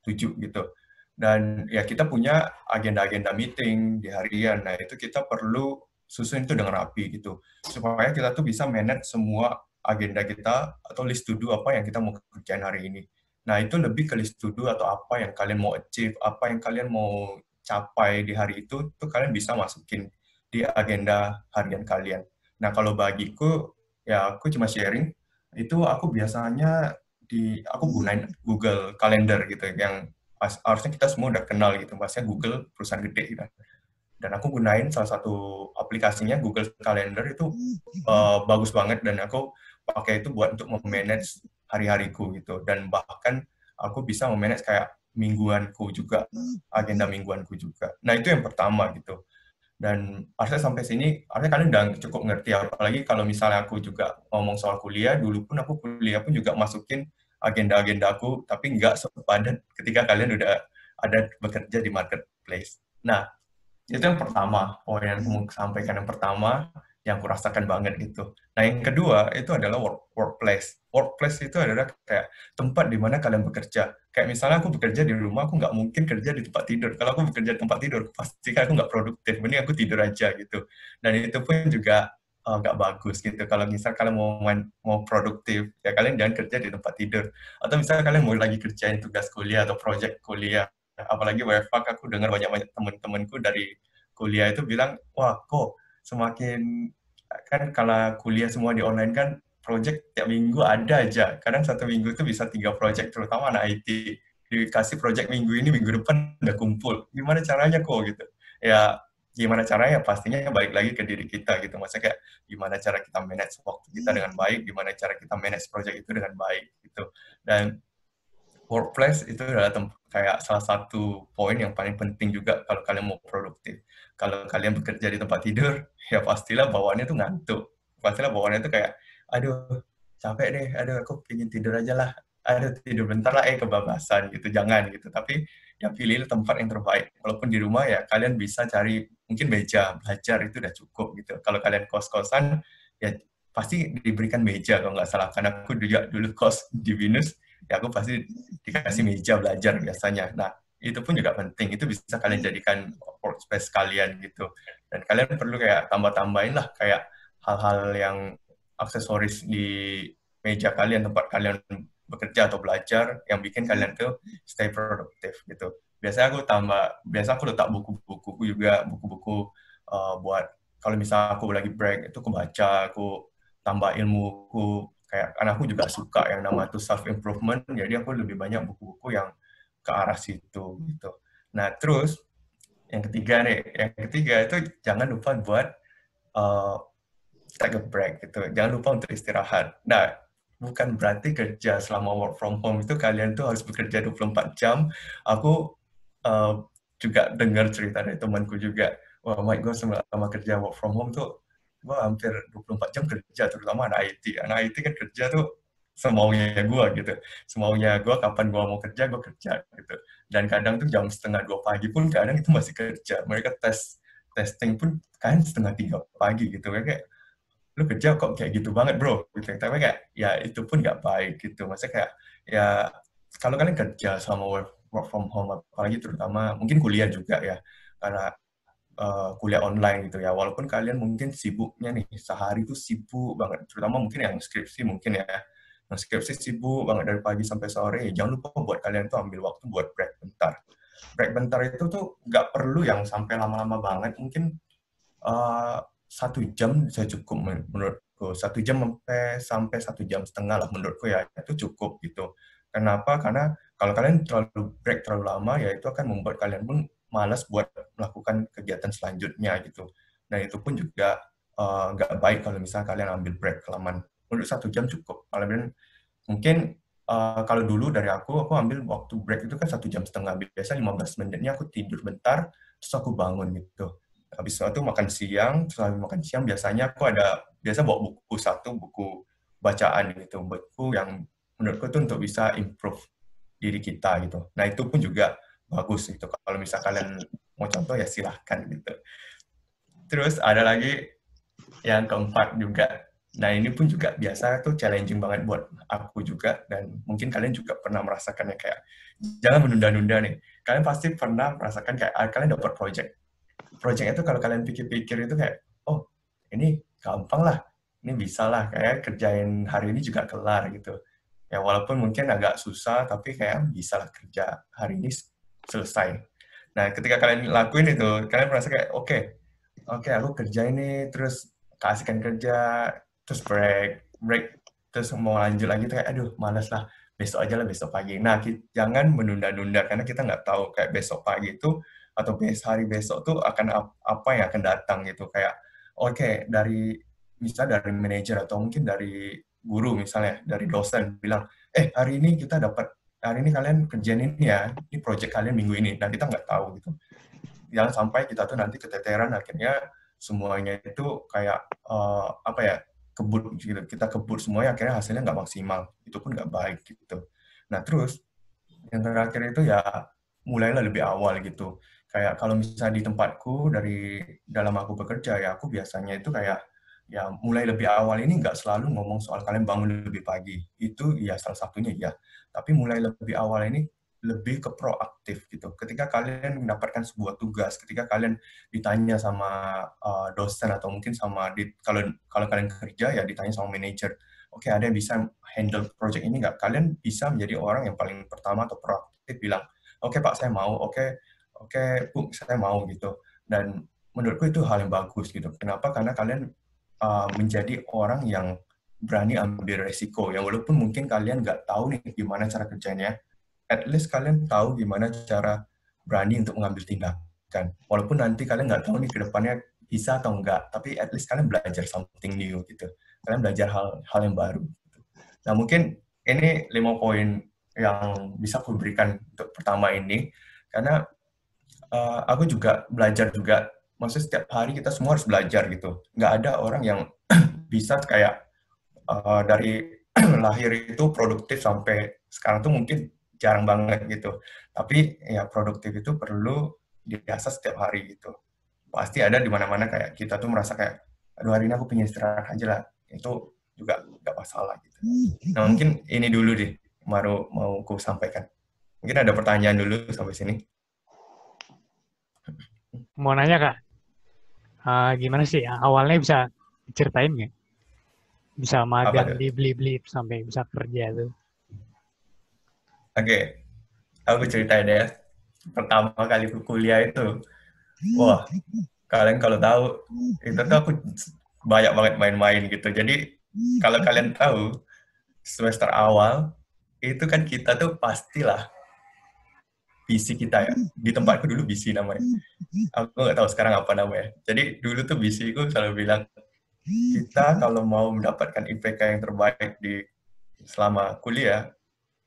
7 gitu. Dan ya kita punya agenda-agenda meeting di harian. Nah, itu kita perlu susun itu dengan rapi gitu. Supaya kita tuh bisa manage semua agenda kita atau list to do apa yang kita mau kerjain hari ini. Nah, itu lebih ke list to do atau apa yang kalian mau achieve, apa yang kalian mau capai di hari itu tuh kalian bisa masukin di agenda harian kalian. Nah, kalau bagiku ya aku cuma sharing itu aku biasanya aku gunain Google Calendar gitu yang harusnya kita semua udah kenal gitu, maksudnya Google perusahaan gede gitu. Dan aku gunain salah satu aplikasinya Google Calendar itu bagus banget dan aku pakai itu buat untuk memanage hari-hariku gitu dan bahkan aku bisa memanage kayak mingguanku juga, agenda mingguanku juga. Nah, itu yang pertama gitu. Dan harusnya sampai sini, harusnya kalian udah cukup ngerti, apalagi kalau misalnya aku juga ngomong soal kuliah, dulu pun aku kuliah pun juga masukin agenda-agenda aku, tapi nggak sepadan ketika kalian udah ada bekerja di marketplace. Nah, itu yang pertama, poin yang aku mau sampaikan yang pertama, yang aku rasakan banget gitu. Nah, yang kedua itu adalah workplace. Workplace itu adalah kayak tempat di mana kalian bekerja. Kayak misalnya aku bekerja di rumah, aku nggak mungkin kerja di tempat tidur. Kalau aku bekerja di tempat tidur, pasti kan aku nggak produktif. Mending aku tidur aja gitu. Dan itu pun juga nggak bagus gitu. Kalau misal kalian mau produktif, ya kalian jangan kerja di tempat tidur. Atau misalnya kalian mau lagi kerjain tugas kuliah atau project kuliah, apalagi WFH, aku dengar banyak-banyak teman-temanku dari kuliah itu bilang, wah kok semakin, kan kalau kuliah semua di online kan project tiap minggu ada aja, kadang satu minggu itu bisa 3 project, terutama anak IT, dikasih project minggu ini, minggu depan udah kumpul, gimana caranya kok gitu. Ya gimana caranya, pastinya balik lagi ke diri kita gitu, maksudnya kayak gimana cara kita manage waktu kita dengan baik, gimana cara kita manage project itu dengan baik gitu. Dan workplace itu adalah kayak salah satu poin yang paling penting juga kalau kalian mau produktif. Kalau kalian bekerja di tempat tidur, ya pastilah bawaannya tuh ngantuk. Pastilah bawaannya tuh kayak, aduh capek deh, aduh aku pengen tidur aja lah, aduh tidur bentar lah, kebablasan gitu, jangan gitu. Tapi ya pilihlah tempat yang terbaik. Walaupun di rumah ya kalian bisa cari mungkin meja belajar itu udah cukup gitu. Kalau kalian kos-kosan ya pasti diberikan meja kalau nggak salah. Karena aku juga dulu kos di Binus, ya aku pasti dikasih meja belajar biasanya. Nah, itu pun juga penting. Itu bisa kalian jadikan workspace kalian gitu. Dan kalian perlu kayak tambah-tambahin lah kayak hal-hal yang aksesoris di meja kalian, tempat kalian bekerja atau belajar yang bikin kalian tuh stay produktif gitu. Biasa aku letak buku-buku juga, buku-buku buat kalau misalnya aku lagi break itu aku baca, aku tambah ilmuku, kayak karena aku juga suka yang nama itu self improvement, jadi aku lebih banyak buku-buku yang ke arah situ gitu. Nah, terus yang ketiga itu jangan lupa buat uh, take a break gitu, jangan lupa untuk istirahat. Nah, bukan berarti kerja selama work from home itu kalian tuh harus bekerja 24 jam. Aku uh, juga dengar cerita dari temanku juga, wah Mike, gue selama kerja work from home tuh gue hampir 24 jam kerja, terutama anak IT. Anak IT kan kerja tuh semaunya gue gitu. Semaunya gue, kapan gue mau kerja, gue kerja gitu. Dan kadang tuh jam setengah 2 pagi pun kadang itu masih kerja. Mereka testing pun kan setengah 3 pagi gitu. Kayak, lu kerja kok kayak gitu banget bro gitu. Tapi kayak ya itu pun nggak baik gitu, maksudnya kayak ya kalau kalian kerja sama work from home, apalagi terutama mungkin kuliah juga ya, karena kuliah online gitu ya, walaupun kalian mungkin sibuknya nih sehari itu sibuk banget, terutama mungkin yang skripsi mungkin ya, yang skripsi sibuk banget dari pagi sampai sore, ya jangan lupa buat kalian tuh ambil waktu buat break bentar itu tuh nggak perlu yang sampai lama-lama banget, mungkin 1 jam bisa cukup menurutku. 1 jam sampai 1 jam setengah lah menurutku ya, itu cukup gitu. Kenapa? Karena kalau kalian terlalu break terlalu lama ya itu akan membuat kalian pun malas buat melakukan kegiatan selanjutnya gitu. Nah itu pun juga nggak baik kalau misalnya kalian ambil break kelamaan. Menurut 1 jam cukup. Kalian mungkin kalau dulu dari aku ambil waktu break itu kan 1 jam setengah. Biasa 15 menitnya aku tidur bentar, terus aku bangun gitu. Habis itu makan siang, setelah makan siang biasanya aku biasa bawa buku bacaan gitu, buku yang menurutku tuh untuk bisa improve diri kita gitu. Nah itu pun juga bagus gitu. Kalau misal kalian mau contoh ya silahkan gitu. Terus ada lagi yang keempat juga. Nah, ini pun juga biasa tuh challenging banget buat aku juga, dan mungkin kalian juga pernah merasakannya kayak, jangan menunda-nunda nih. Kalian pasti pernah merasakan kayak, kalian dapat project. Project itu kalau kalian pikir-pikir itu kayak, oh, ini gampang lah, ini bisa lah, kayak kerjain hari ini juga kelar gitu. Ya, walaupun mungkin agak susah, tapi kayak bisa lah kerja hari ini selesai. Nah, ketika kalian lakuin itu, kalian merasa kayak, oke, aku kerja ini, terus keasikan kerja, terus break, terus mau lanjut lagi, kayak, aduh, malas lah, besok aja lah, besok pagi. Nah, jangan menunda-nunda, karena kita nggak tahu kayak besok pagi itu, atau hari besok tuh akan apa yang akan datang gitu. Kayak, oke, misalnya dari manajer, atau mungkin dari guru misalnya, dari dosen, bilang, hari ini kalian kerjain ini ya, ini project kalian minggu ini, dan kita nggak tahu gitu. Jangan sampai kita tuh nanti keteteran, akhirnya semuanya itu kayak apa ya, kebut gitu, kita kebut semuanya, akhirnya hasilnya nggak maksimal, itu pun nggak baik gitu. Nah, terus yang terakhir itu ya mulailah lebih awal gitu. Kayak kalau misalnya di tempatku, dari dalam aku bekerja ya, aku biasanya itu kayak ya mulai lebih awal ini nggak selalu ngomong soal kalian bangun lebih pagi. Itu ya salah satunya ya. Tapi mulai lebih awal ini lebih ke proaktif gitu. Ketika kalian mendapatkan sebuah tugas, ketika kalian ditanya sama dosen, atau mungkin kalau kalau kalian kerja ya ditanya sama manajer, oke, ada yang bisa handle project ini nggak? Kalian bisa menjadi orang yang paling pertama atau proaktif bilang, oke Pak, saya mau, oke Bu, saya mau gitu. Dan menurutku itu hal yang bagus gitu. Kenapa? Karena kalian menjadi orang yang berani ambil resiko. Yang walaupun mungkin kalian nggak tahu nih gimana cara kerjanya, at least kalian tahu gimana cara berani untuk mengambil tindakan. Walaupun nanti kalian nggak tahu nih ke depannya bisa atau enggak, tapi at least kalian belajar something new gitu. Kalian belajar hal yang baru. Nah, mungkin ini 5 poin yang bisa aku berikan untuk pertama ini, karena aku juga belajar juga. Maksudnya setiap hari kita semua harus belajar gitu. Nggak ada orang yang bisa kayak dari lahir itu produktif sampai sekarang tuh mungkin jarang banget gitu. Tapi ya produktif itu perlu diasah setiap hari gitu. Pasti ada di mana-mana kayak kita tuh merasa kayak, aduh hari ini aku pengen istirahat aja lah. Itu juga nggak masalah gitu. Nah, mungkin ini dulu deh, baru mau aku sampaikan. Mungkin ada pertanyaan dulu sampai sini. Mau nanya Kak, gimana sih awalnya bisa diceritain nggak? Bisa Apa magang tuh? di Blibli sampai bisa kerja tuh. Oke, aku ceritain deh. Pertama kali aku kuliah itu, wah, kalian kalau tahu, itu tuh aku banyak banget main-main gitu. Jadi, kalau kalian tahu, semester awal, itu kan kita tuh pastilah visi kita ya. Di tempatku dulu visi namanya. Aku nggak tahu sekarang apa namanya. Jadi, dulu tuh visiku selalu bilang, kita kalau mau mendapatkan IPK yang terbaik selama kuliah,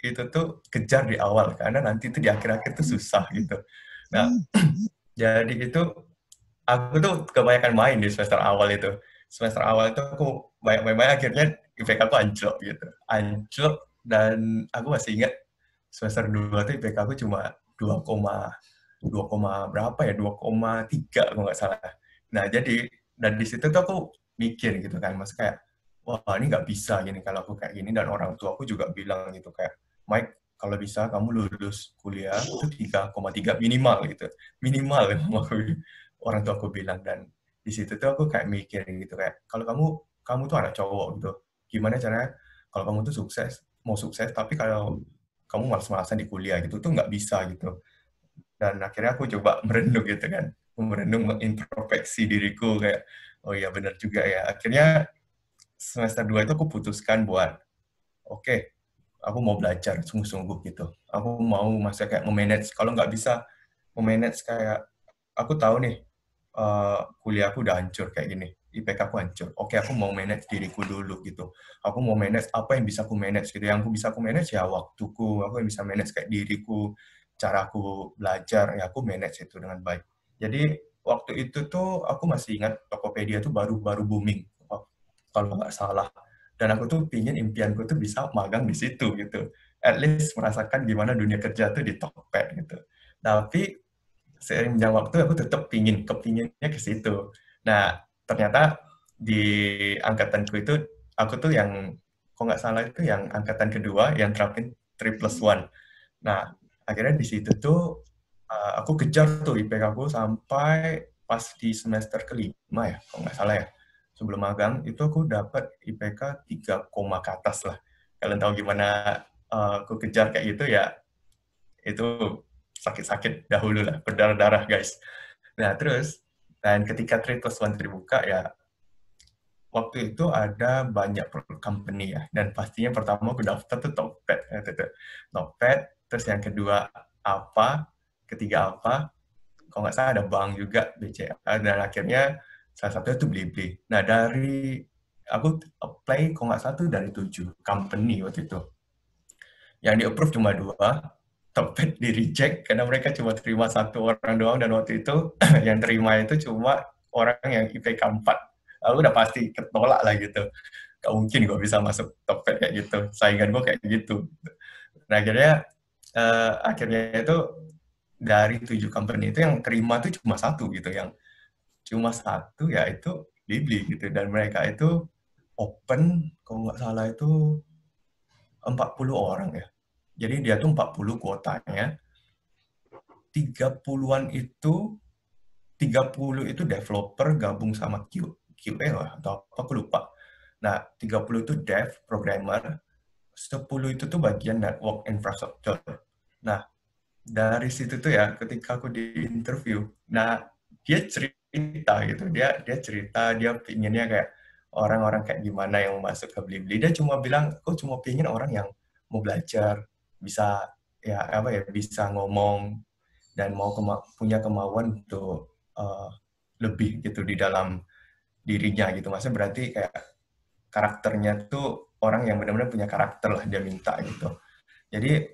itu tuh kejar di awal, karena nanti tuh di akhir-akhir tuh susah gitu. Nah, jadi itu aku tuh kebanyakan main di semester awal itu. Semester awal itu aku banyak main-main, akhirnya IPK aku anjlok gitu. Anjlok, dan aku masih ingat semester 2 tuh IPK aku cuma 2, berapa ya? 2,3 kalau nggak salah. Nah, jadi dan di situ tuh aku mikir gitu kan, Mas, kayak, wah ini nggak bisa gini kalau aku kayak gini, dan orang tua aku juga bilang gitu kayak, Mike, kalau bisa kamu lulus kuliah itu 3,3 minimal gitu. Minimal ya, orang tua aku bilang. Dan di situ tuh aku kayak mikir gitu kayak, kalau kamu tuh anak cowok gitu, gimana caranya kalau kamu tuh mau sukses, tapi kalau kamu malas-malasan di kuliah gitu tuh nggak bisa gitu. Dan akhirnya aku coba merenung gitu kan, merenung, mengintrospeksi diriku kayak, oh iya benar juga ya. Akhirnya semester 2 itu aku putuskan buat, oke, aku mau belajar sungguh-sungguh gitu. Aku mau masa kayak memanage, kalau nggak bisa memanage kayak, aku tahu nih kuliahku udah hancur kayak gini, IPK aku hancur. Oke, aku mau manage diriku dulu gitu. Aku mau manage apa yang bisa aku manage gitu. Yang aku bisa aku manage ya waktuku, aku yang bisa manage kayak diriku, cara aku belajar, ya aku manage itu dengan baik. Jadi waktu itu tuh aku masih ingat Tokopedia tuh baru-baru booming, kalau nggak salah. Dan aku tuh pingin, impianku tuh bisa magang di situ gitu. At least merasakan gimana dunia kerja tuh di Tokped gitu. Tapi seiring berjalan waktu aku tetap kepinginnya ke situ. Nah, ternyata di angkatanku itu aku tuh yang, kalau nggak salah itu yang angkatan kedua yang terapin 3+1. Nah, akhirnya di situ tuh aku kejar tuh IPK aku sampai pas di semester kelima ya, kalau nggak salah ya. Sebelum magang itu aku dapat IPK 3, ke atas lah. Kalian tahu gimana aku kejar kayak gitu ya, itu sakit-sakit dahulu lah, berdarah-darah guys. Nah terus, dan ketika 3+1 terbuka ya, waktu itu ada banyak company ya, dan pastinya pertama aku daftar tuh Tokped, Tokped, terus yang kedua apa, ketiga apa, kalau nggak salah ada bank juga, BCA, dan akhirnya salah satunya tuh Blibli. Nah dari, aku apply kalau nggak salah tuh dari 7 company waktu itu. Yang di-approve cuma 2, Tokped di-reject karena mereka cuma terima 1 orang doang, dan waktu itu yang terima itu cuma orang yang IPK 4. Aku udah pasti ketolak lah gitu. Gak mungkin gue bisa masuk Tokped kayak gitu. Saingan gue kayak gitu. Nah akhirnya itu dari 7 company itu yang terima tuh cuma 1 gitu. Yang cuma 1 ya itu Libli gitu. Dan mereka itu open, kalau nggak salah itu 40 orang ya. Jadi dia tuh 40 kuotanya, 30-an itu 30 itu developer gabung sama QA lah, atau apa aku lupa. Nah, 30 itu dev, programmer, 10 itu tuh bagian network infrastructure. Nah, dari situ tuh ya, ketika aku di interview, nah dia cerita gitu, dia cerita, dia pinginnya kayak orang-orang kayak gimana yang mau masuk ke Blibli. Dia cuma bilang, aku cuma pingin orang yang mau belajar, bisa ya apa ya, bisa ngomong dan mau punya kemauan untuk lebih gitu di dalam dirinya gitu. Maksudnya berarti kayak karakternya tuh orang yang benar-benar punya karakter lah dia minta gitu. Jadi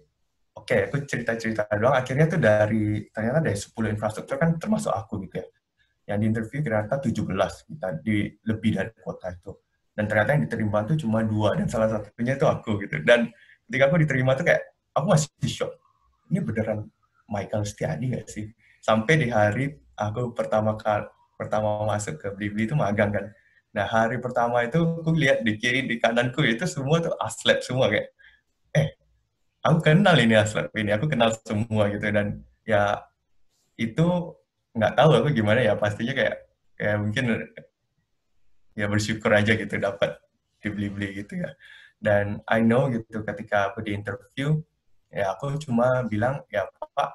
oke, aku cerita-cerita doang. Akhirnya tuh ternyata dari 10 infrastruktur kan termasuk aku gitu ya. Yang di interview ternyata 17 kita di lebih dari kuota itu. Dan ternyata yang diterima tuh cuma 2, dan salah satunya itu aku gitu. Dan ketika aku diterima tuh kayak aku masih shock. Ini beneran Michael Setiadi nggak sih? Sampai di hari aku pertama masuk ke Blibli itu magang kan. Nah hari pertama itu aku lihat di kiri di kananku itu semua tuh aslep semua kayak, eh aku kenal ini aslep ini, aku kenal semua gitu. Dan ya itu nggak tahu aku gimana ya, pastinya kayak kayak mungkin ya bersyukur aja gitu dapat di Blibli gitu ya. Dan I know gitu ketika aku di interview ya aku cuma bilang ya Pak,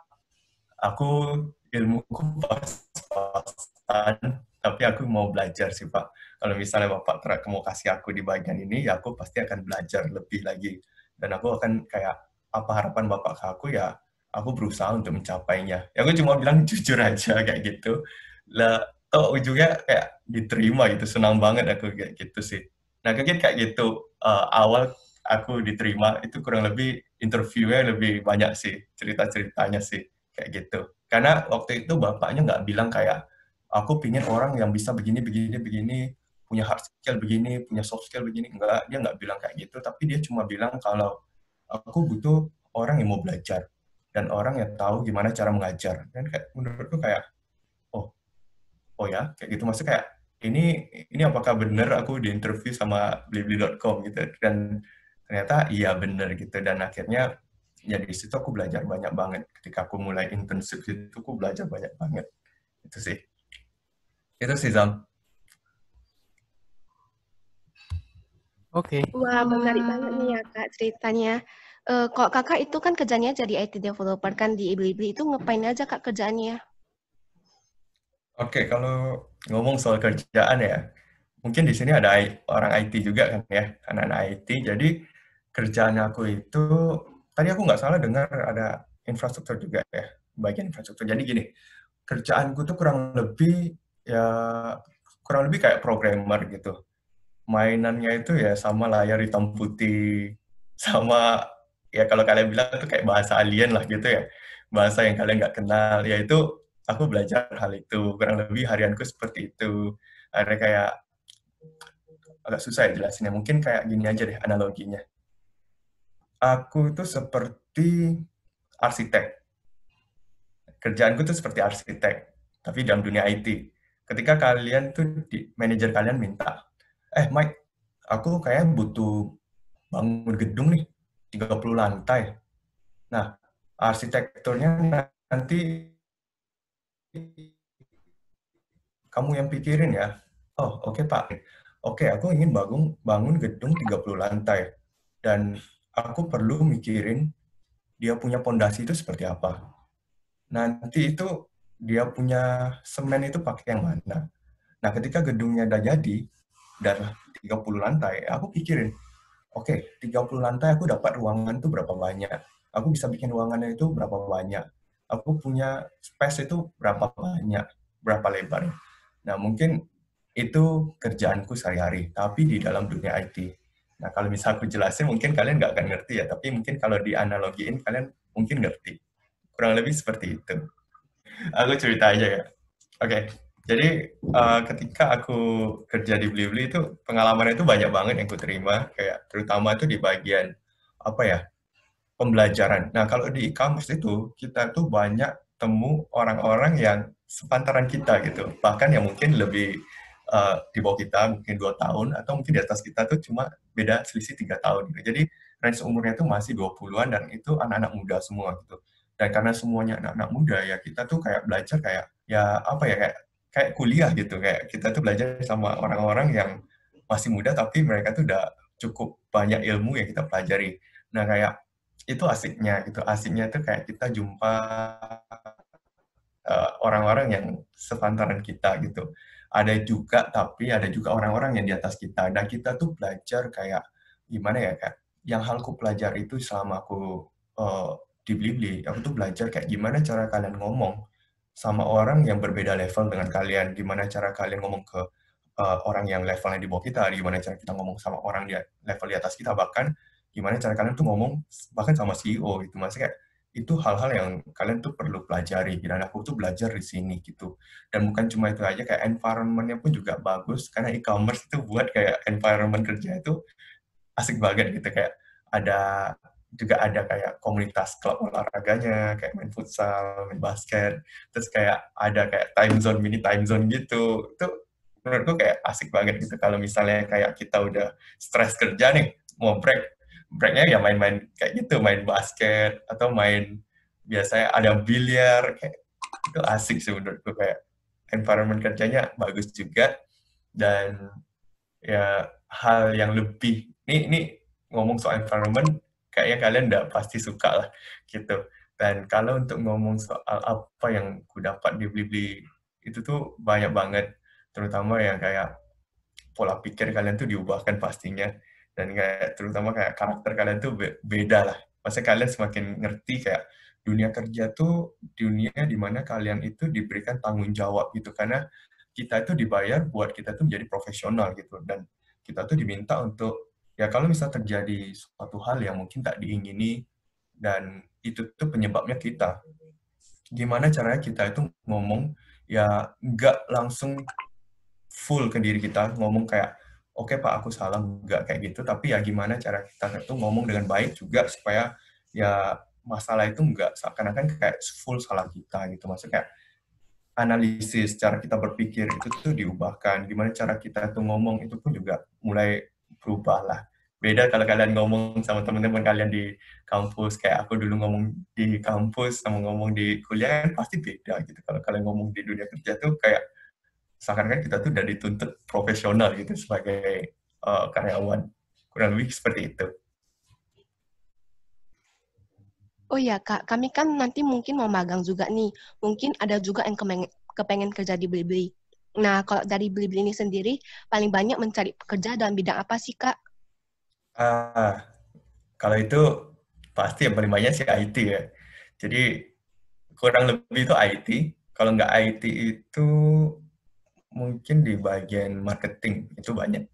aku ilmuku pas-pasan, tapi aku mau belajar sih Pak. Kalau misalnya Bapak mau kasih aku di bagian ini, ya aku pasti akan belajar lebih lagi. Dan aku akan kayak, apa harapan Bapak ke aku ya, aku berusaha untuk mencapainya. Ya aku cuma bilang jujur aja kayak gitu. Lah, toh ujungnya kayak diterima gitu, senang banget aku kayak gitu sih. Nah, kayak gitu, awal aku diterima, itu kurang lebih interviewnya lebih banyak sih, cerita-ceritanya sih, kayak gitu. Karena waktu itu bapaknya nggak bilang kayak, aku pingin orang yang bisa begini, begini, begini, punya hard skill begini, punya soft skill begini. Enggak, dia nggak bilang kayak gitu, tapi dia cuma bilang kalau aku butuh orang yang mau belajar dan orang yang tahu gimana cara mengajar. Dan kayak menurutku kayak, oh, oh ya, kayak gitu. Maksudnya kayak ini apakah benar aku di interview sama blibli.com gitu. Dan ternyata iya benar gitu. Dan akhirnya ya di situ aku belajar banyak banget. Ketika aku mulai internship itu aku belajar banyak banget. Itu sih. Itu sih Zam. Oke. Wah, menarik banget nih ya Kak ceritanya. Kok Kakak itu kan kerjanya jadi IT developer kan di Blibli itu ngapain aja Kak kerjaannya? Oke, kalau ngomong soal kerjaan ya, mungkin di sini ada orang IT juga kan ya, anak-anak IT. Jadi kerjaan aku itu, tadi aku nggak salah dengar ada infrastruktur juga ya, bagian infrastruktur. Jadi gini, kerjaanku tuh ya kurang lebih kayak programmer gitu. Mainannya itu ya sama layar hitam putih, sama ya kalau kalian bilang itu kayak bahasa alien lah gitu ya, bahasa yang kalian nggak kenal. Ya itu aku belajar hal itu, kurang lebih harianku seperti itu. Ada kayak agak susah ya jelasinnya. Mungkin kayak gini aja deh analoginya. Aku itu seperti arsitek. Kerjaanku tuh seperti arsitek, tapi dalam dunia IT. Ketika kalian tuh manajer kalian minta, Mike, aku kayak butuh bangun gedung nih, 30 lantai. Nah, arsitekturnya nanti kamu yang pikirin ya. Oh, oke Pak. Oke, aku ingin bangun gedung 30 lantai. Dan aku perlu mikirin dia punya pondasi itu seperti apa. Nanti itu dia punya semen itu pakai yang mana. Nah, ketika gedungnya udah jadi, udah 30 lantai, aku pikirin, oke, 30 lantai aku dapat ruangan itu berapa banyak. Aku bisa bikin ruangannya itu berapa banyak. Aku punya space itu berapa banyak, berapa lebar. Nah, mungkin itu kerjaanku sehari-hari, tapi di dalam dunia IT. Nah, kalau bisa aku jelasin, mungkin kalian nggak akan ngerti ya, tapi mungkin kalau dianalogiin, kalian mungkin ngerti. Kurang lebih seperti itu. Aku cerita aja ya. Oke, jadi ketika aku kerja di Blibli itu pengalaman itu banyak banget yang ku terima, kayak terutama itu di bagian apa ya, pembelajaran. Nah, kalau di e-commerce itu kita tuh banyak temu orang-orang yang sepantaran kita gitu, bahkan yang mungkin lebih di bawah kita mungkin 2 tahun atau mungkin di atas kita tuh cuma beda selisih 3 tahun gitu. Jadi range umurnya tuh masih 20-an dan itu anak-anak muda semua gitu. Dan karena semuanya anak-anak muda ya kita tuh kayak belajar kayak ya apa ya kayak kuliah gitu kayak kita tuh belajar sama orang-orang yang masih muda tapi mereka tuh udah cukup banyak ilmu yang kita pelajari. Nah kayak itu asiknya gitu. Asiknya tuh kayak kita jumpa orang-orang yang sepantaran kita gitu. Ada juga orang-orang yang di atas kita. Dan kita tuh belajar kayak gimana ya kayak yang hal ku pelajari itu selama aku di Blibli, aku tuh belajar kayak gimana cara kalian ngomong sama orang yang berbeda level dengan kalian, gimana cara kalian ngomong ke orang yang levelnya di bawah kita, gimana cara kita ngomong sama orang di level di atas kita, bahkan gimana cara kalian tuh ngomong bahkan sama CEO gitu. Maksudnya kayak itu hal-hal yang kalian tuh perlu pelajari dan aku tuh belajar di sini gitu. Dan bukan cuma itu aja, kayak environment-nya pun juga bagus karena e-commerce itu buat kayak environment kerja itu asik banget gitu, kayak ada kayak komunitas klub olahraganya kayak main futsal, main basket, terus kayak ada kayak time zone, mini time zone gitu. Itu menurutku kayak asik banget gitu kalau misalnya kayak kita udah stres kerja nih mau breaknya ya main-main kayak gitu, main basket atau main biasanya ada biliar, kayak itu asik sih menurutku, kayak environment kerjanya bagus juga. Dan ya hal yang lebih ini ngomong soal environment kayaknya kalian udah pasti suka lah gitu. Dan kalau untuk ngomong soal apa yang ku dapat di Blibli itu tuh banyak banget, terutama yang kayak pola pikir kalian tuh diubahkan pastinya, dan kayak terutama kayak karakter kalian tuh beda lah. Maksudnya kalian semakin ngerti kayak dunia kerja tuh dunia dimana kalian itu diberikan tanggung jawab gitu, karena kita itu dibayar buat kita tuh menjadi profesional gitu, dan kita tuh diminta untuk ya kalau misal terjadi suatu hal yang mungkin tak diingini dan itu tuh penyebabnya kita, gimana caranya kita itu ngomong ya nggak langsung full ke diri kita ngomong kayak oke Pak aku salah, nggak kayak gitu, tapi ya gimana cara kita itu ngomong dengan baik juga supaya ya masalah itu nggak seakan-akan kayak full salah kita gitu. Maksudnya kayak analisis cara kita berpikir itu tuh diubahkan, gimana cara kita tuh ngomong itu pun juga mulai berubah lah. Beda kalau kalian ngomong sama teman-teman kalian di kampus, kayak aku dulu ngomong di kampus sama ngomong di kuliah kan pasti beda gitu. Kalau kalian ngomong di dunia kerja tuh kayak seakan-akan kita tuh udah dituntut profesional gitu sebagai karyawan. Kurang lebih seperti itu. Oh iya Kak, kami kan nanti mungkin mau magang juga nih. Mungkin ada juga yang kepengen kerja di Blibli. Nah, kalau dari Blibli ini sendiri, paling banyak mencari pekerja dalam bidang apa sih Kak? Ah, kalau itu pasti yang paling banyak sih IT ya. Jadi kurang lebih itu IT. Kalau nggak IT itu mungkin di bagian marketing itu banyak.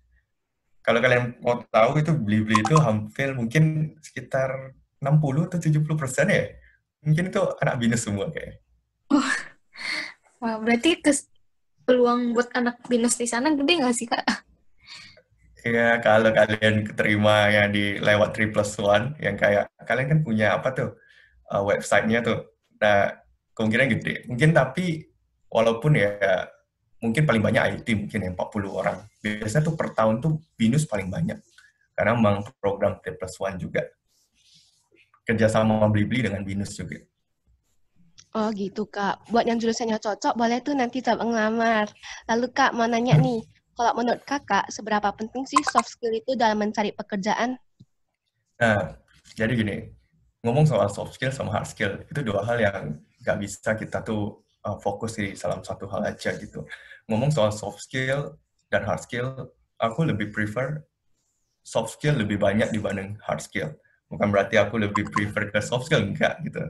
Kalau kalian mau tahu itu Blibli itu hampir mungkin sekitar 60 atau 70% ya. Mungkin itu anak binus semua kayak. Wah, berarti peluang buat anak binus di sana gede nggak sih, Kak? Ya, kalau kalian keterima ya di lewat 3+1, yang kayak kalian kan punya apa tuh websitenya tuh, nah kemungkinan gede. Mungkin tapi walaupun ya mungkin paling banyak IT mungkin yang 40 orang. Biasanya tuh per tahun tuh BINUS paling banyak. Karena memang program T+1 juga. Kerjasama Blibli dengan BINUS juga. Oh gitu Kak. Buat yang jurusannya cocok, boleh tuh nanti coba ngelamar. Lalu Kak, mau nanya nih, kalau menurut Kakak, seberapa penting sih soft skill itu dalam mencari pekerjaan? Nah, jadi gini, ngomong soal soft skill sama hard skill, itu dua hal yang nggak bisa kita tuh fokus di salah satu hal aja gitu. Ngomong soal soft skill dan hard skill, aku lebih prefer soft skill lebih banyak dibanding hard skill. Bukan berarti aku lebih prefer ke soft skill, enggak gitu.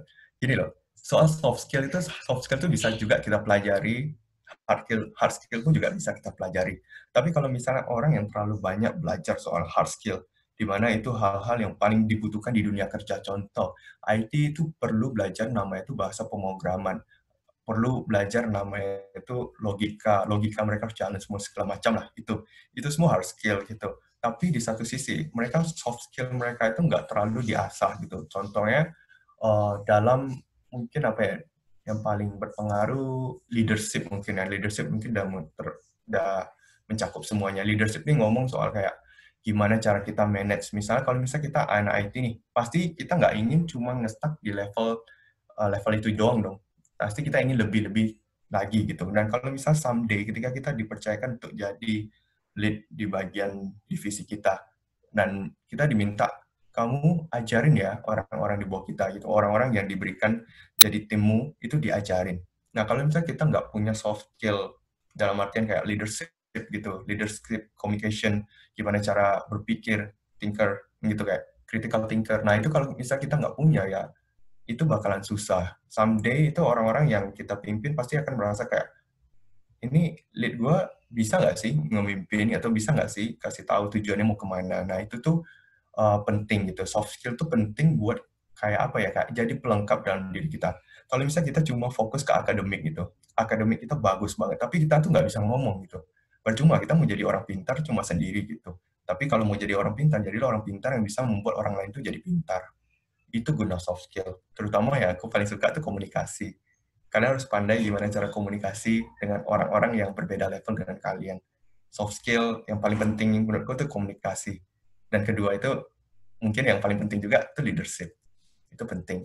Gini loh, soal soft skill itu bisa juga kita pelajari, hard skill pun juga bisa kita pelajari. Tapi kalau misalnya orang yang terlalu banyak belajar soal hard skill, di mana itu hal-hal yang paling dibutuhkan di dunia kerja. Contoh, IT itu perlu belajar namanya itu bahasa pemrograman, perlu belajar namanya itu logika mereka harus jalan semua segala macam lah, itu semua hard skill gitu. Tapi di satu sisi mereka soft skill mereka itu nggak terlalu diasah gitu. Contohnya dalam mungkin apa ya yang paling berpengaruh leadership mungkin udah mencakup semuanya. Leadership ini ngomong soal kayak gimana cara kita manage. Misalnya kalau misalnya kita anak IT nih, pasti kita nggak ingin cuma nge-stuck di level itu doang dong. Pasti kita ingin lebih-lebih lagi gitu. Dan kalau misal someday ketika kita dipercayakan untuk jadi lead di bagian divisi kita, dan kita diminta, kamu ajarin ya orang-orang di bawah kita gitu, orang-orang yang diberikan jadi timmu itu diajarin. Nah kalau misalnya kita nggak punya soft skill dalam artian kayak leadership gitu, leadership communication, gimana cara berpikir, thinker gitu kayak critical thinker. Nah itu kalau misalnya kita nggak punya ya itu bakalan susah. Someday itu orang-orang yang kita pimpin pasti akan merasa kayak, ini lead gue bisa nggak sih ngemimpin, atau bisa nggak sih kasih tahu tujuannya mau kemana. Nah itu tuh penting gitu. Soft skill tuh penting buat kayak apa ya, kayak jadi pelengkap dalam diri kita. Kalau misalnya kita cuma fokus ke akademik gitu, akademik kita bagus banget, tapi kita tuh nggak bisa ngomong gitu. Percuma kita mau jadi orang pintar cuma sendiri gitu. Tapi kalau mau jadi orang pintar, jadilah orang pintar yang bisa membuat orang lain tuh jadi pintar. Itu guna soft skill. Terutama ya aku paling suka tuh komunikasi. Kalian harus pandai gimana cara komunikasi dengan orang-orang yang berbeda level dengan kalian. Soft skill yang paling penting menurutku itu komunikasi. Dan kedua itu mungkin yang paling penting juga itu leadership. Itu penting.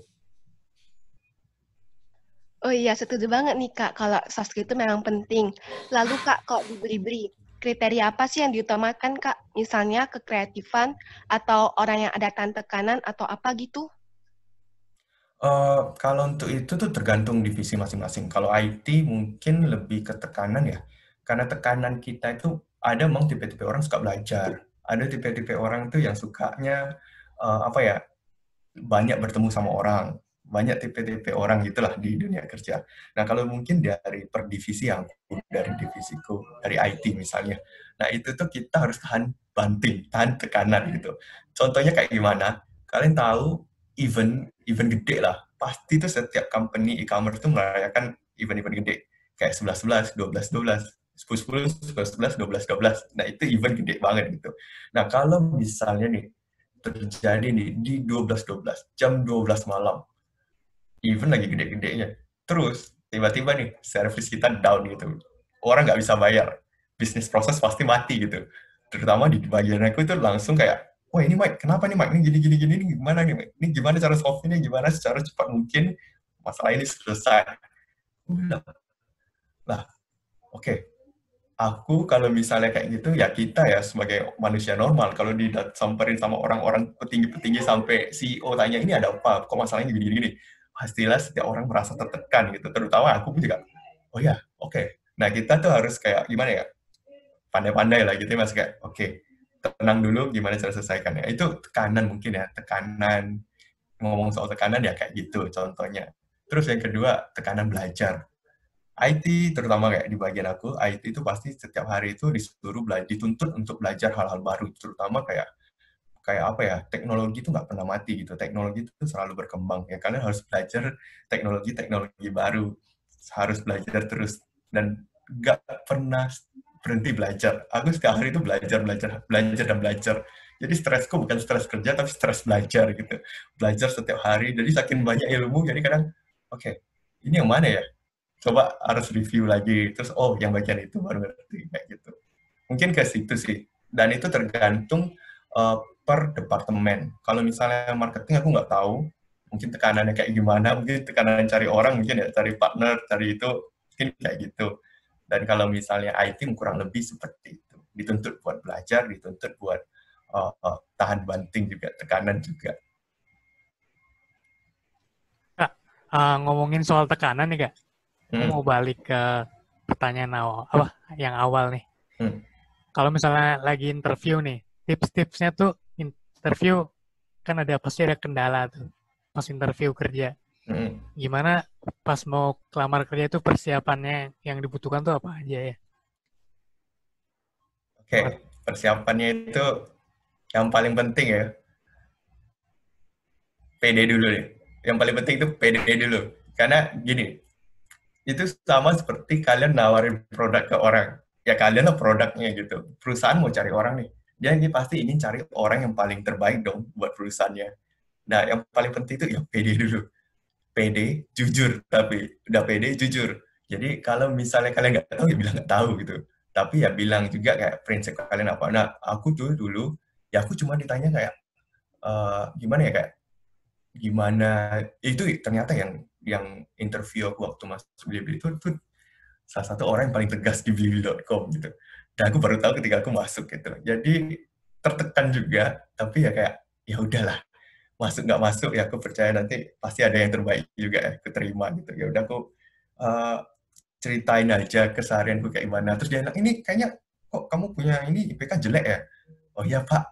Oh iya, setuju banget nih Kak, kalau soft skill itu memang penting. Lalu Kak, kalau di Blibli, kriteria apa sih yang diutamakan Kak? Misalnya kekreatifan, atau orang yang ada tekanan, atau apa gitu? Kalau untuk itu tuh tergantung divisi masing-masing. Kalau IT mungkin lebih ke tekanan ya. Karena tekanan kita itu ada memang tipe-tipe orang suka belajar. Ada tipe-tipe orang tuh yang sukanya apa ya, banyak bertemu sama orang. Banyak tipe-tipe orang gitulah di dunia kerja. Nah, kalau mungkin dari per divisi dari divisiku, dari IT misalnya. Nah, itu tuh kita harus tahan banting, tahan tekanan gitu. Contohnya kayak gimana? Kalian tahu event gede lah. Pasti tuh setiap company e-commerce tuh merayakan event-event gede. Kayak 11-11, 12-12, 10-10, 11-11, 12-12. Nah, itu event gede banget gitu. Nah, kalau misalnya nih, terjadi nih di 12-12, jam 12 malam, event lagi gede-gedenya. Terus, tiba-tiba nih, service kita down gitu. Orang nggak bisa bayar. Bisnis proses pasti mati gitu. Terutama di bagian aku itu langsung kayak, wah ini Mike, kenapa nih Mike? Ini gini-gini, ini gimana nih Mike? Ini gimana cara solve-nya, gimana secara cepat mungkin masalah ini selesai. Lah, oke. Aku kalau misalnya kayak gitu, ya kita ya sebagai manusia normal, kalau disamperin sama orang-orang petinggi-petinggi sampai CEO tanya, ini ada apa? Kok masalahnya gini-gini? Pastilah setiap orang merasa tertekan gitu. Terutama aku pun juga, oh ya, oke. Nah, kita tuh harus kayak gimana ya? Pandai-pandai lah gitu, masih kayak, oke, tenang dulu gimana cara selesaikannya. Itu tekanan mungkin ya, tekanan. Ngomong soal tekanan ya kayak gitu contohnya. Terus yang kedua, tekanan belajar. IT, terutama kayak di bagian aku, IT itu pasti setiap hari itu disuruh dituntut untuk belajar hal-hal baru, terutama kayak kayak apa ya, teknologi itu nggak pernah mati gitu, teknologi itu selalu berkembang, ya kalian harus belajar teknologi-teknologi baru, harus belajar terus, dan nggak pernah berhenti belajar. Aku setiap hari itu belajar, belajar, belajar, dan belajar. Jadi stresku bukan stres kerja, tapi stres belajar gitu. Belajar setiap hari, jadi saking banyak ilmu, jadi kadang, oke, ini yang mana ya? coba harus review lagi, terus oh yang bagian itu baru ngerti kayak gitu. Mungkin ke situ sih, dan itu tergantung per departemen. Kalau misalnya marketing aku nggak tahu, mungkin tekanannya kayak gimana, mungkin tekanan cari orang, mungkin ya cari partner, cari itu, mungkin kayak gitu. Dan kalau misalnya IT kurang lebih seperti itu, dituntut buat belajar, dituntut buat tahan banting juga, tekanan juga. Kak, ngomongin soal tekanan nih Kak, aku mau balik ke pertanyaan yang awal nih. Kalau misalnya lagi interview nih, tips-tipsnya tuh interview kan pasti ada kendala tuh pas interview kerja. Gimana pas mau kelamar kerja itu persiapannya yang dibutuhkan tuh apa aja ya? Oke, persiapannya itu yang paling penting ya, PD dulu deh. Yang paling penting itu PD dulu. Karena gini, itu sama seperti kalian nawarin produk ke orang. Ya kalian lah produknya gitu. Perusahaan mau cari orang nih. Dia ini pasti ingin cari orang yang paling terbaik dong buat perusahaannya. Nah, yang paling penting itu ya PD dulu. PD, jujur. Tapi udah PD, jujur. Jadi kalau misalnya kalian nggak tahu, ya bilang nggak tahu gitu. Tapi ya bilang juga kayak prinsip kalian apa. Nah, aku tuh dulu, ya aku cuma ditanya kayak, gimana ya kayak, gimana, itu ternyata yang interview aku waktu masuk Blibli itu salah satu orang yang paling tegas di blibli.com gitu. Dan aku baru tahu ketika aku masuk gitu. Jadi tertekan juga, tapi ya kayak ya udahlah, masuk nggak masuk ya aku percaya nanti pasti ada yang terbaik juga ya, aku terima gitu. Ya udah aku ceritain aja keseharianku kayak gimana. Terus dia bilang, ini kayaknya kok kamu punya ini IPK jelek ya? Oh iya Pak,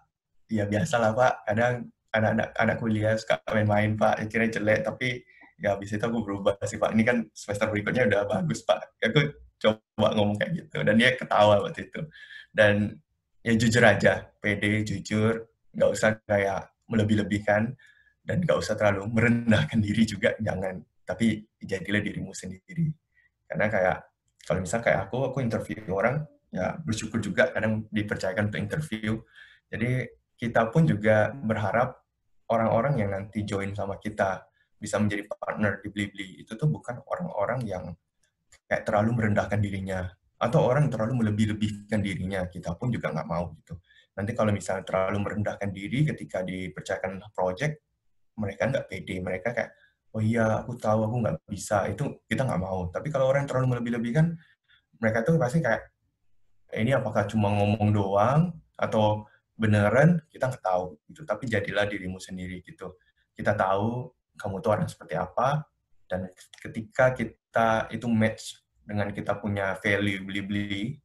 ya biasalah Pak. Kadang anak kuliah suka main-main Pak, kira jelek, tapi ya habis itu aku berubah sih Pak. Ini kan semester berikutnya udah bagus Pak. Aku coba ngomong kayak gitu, dan dia ketawa waktu itu. Dan ya jujur aja, pede, jujur, nggak usah kayak melebih-lebihkan, dan nggak usah terlalu merendahkan diri juga, jangan. Tapi jadilah dirimu sendiri. Karena kayak, kalau misalnya kayak aku interview orang, ya bersyukur juga kadang dipercayakan untuk interview. Jadi kita pun juga berharap orang-orang yang nanti join sama kita bisa menjadi partner di Blibli itu tuh bukan orang-orang yang kayak terlalu merendahkan dirinya atau orang yang terlalu melebih-lebihkan dirinya. Kita pun juga nggak mau gitu. Nanti kalau misalnya terlalu merendahkan diri ketika dipercayakan project, mereka nggak pede, mereka kayak, oh iya aku tahu aku nggak bisa, itu kita nggak mau. Tapi kalau orang yang terlalu melebih-lebihkan, mereka tuh pasti kayak, ini apakah cuma ngomong doang atau beneran, kita nggak tahu gitu. Tapi jadilah dirimu sendiri gitu. Kita tahu kamu tuh orang seperti apa, dan ketika kita itu match dengan kita punya value Blibli,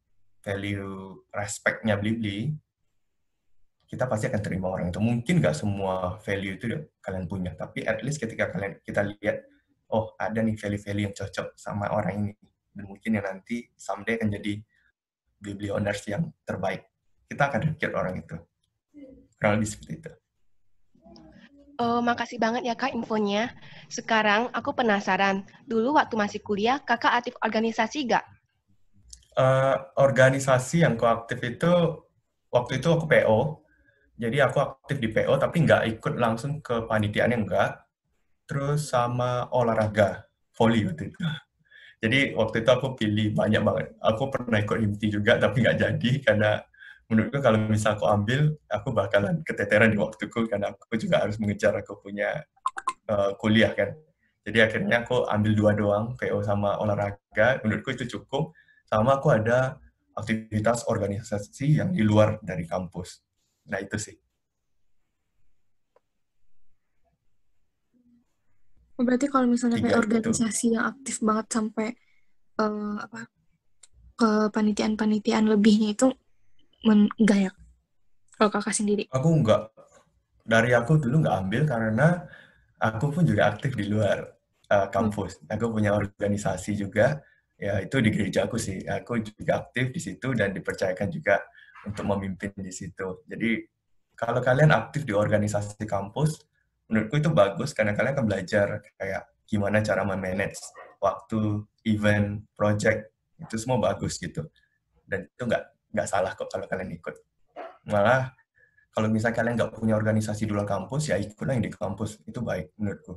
value respect-nya Blibli, kita pasti akan terima orang itu. Mungkin nggak semua value itu kalian punya, tapi at least ketika kita lihat, oh ada nih value-value yang cocok sama orang ini, dan mungkin yang nanti someday akan jadi Blibli owners yang terbaik. Kita akan rekrut orang itu. Kurang lebih seperti itu. Makasih banget ya Kak infonya. Sekarang aku penasaran, dulu waktu masih kuliah, Kakak aktif organisasi nggak? Organisasi yang aku aktif itu, waktu itu aku PO, jadi aku aktif di PO, tapi nggak ikut langsung ke panitiaannya, enggak. Terus sama olahraga, volley waktu itu. Jadi waktu itu aku pilih banyak banget. Aku pernah ikut IMTI juga, tapi nggak jadi, karena menurutku kalau misal aku ambil, aku bakalan keteteran di waktuku, karena aku juga harus mengejar aku punya kuliah kan. Jadi akhirnya aku ambil 2 doang, PO sama olahraga. Menurutku itu cukup. Sama aku ada aktivitas organisasi yang di luar dari kampus. Nah itu sih. Berarti kalau misalnya kayak 3 itu. organisasi yang aktif banget sampai ke panitiaan-panitiaan lebihnya itu enggak ya? Kalau kakak sendiri? Aku enggak. Dari aku dulu nggak ambil karena aku pun juga aktif di luar kampus. Aku punya organisasi juga, ya itu di gereja aku sih. Aku juga aktif di situ dan dipercayakan juga untuk memimpin di situ. Jadi kalau kalian aktif di organisasi kampus, menurutku itu bagus karena kalian akan belajar kayak gimana cara memanage waktu, event, project, itu semua bagus gitu. Dan itu nggak salah kok kalau kalian ikut. Malah kalau misalnya kalian nggak punya organisasi di luar kampus, ya ikutlah yang di kampus. Itu baik menurutku.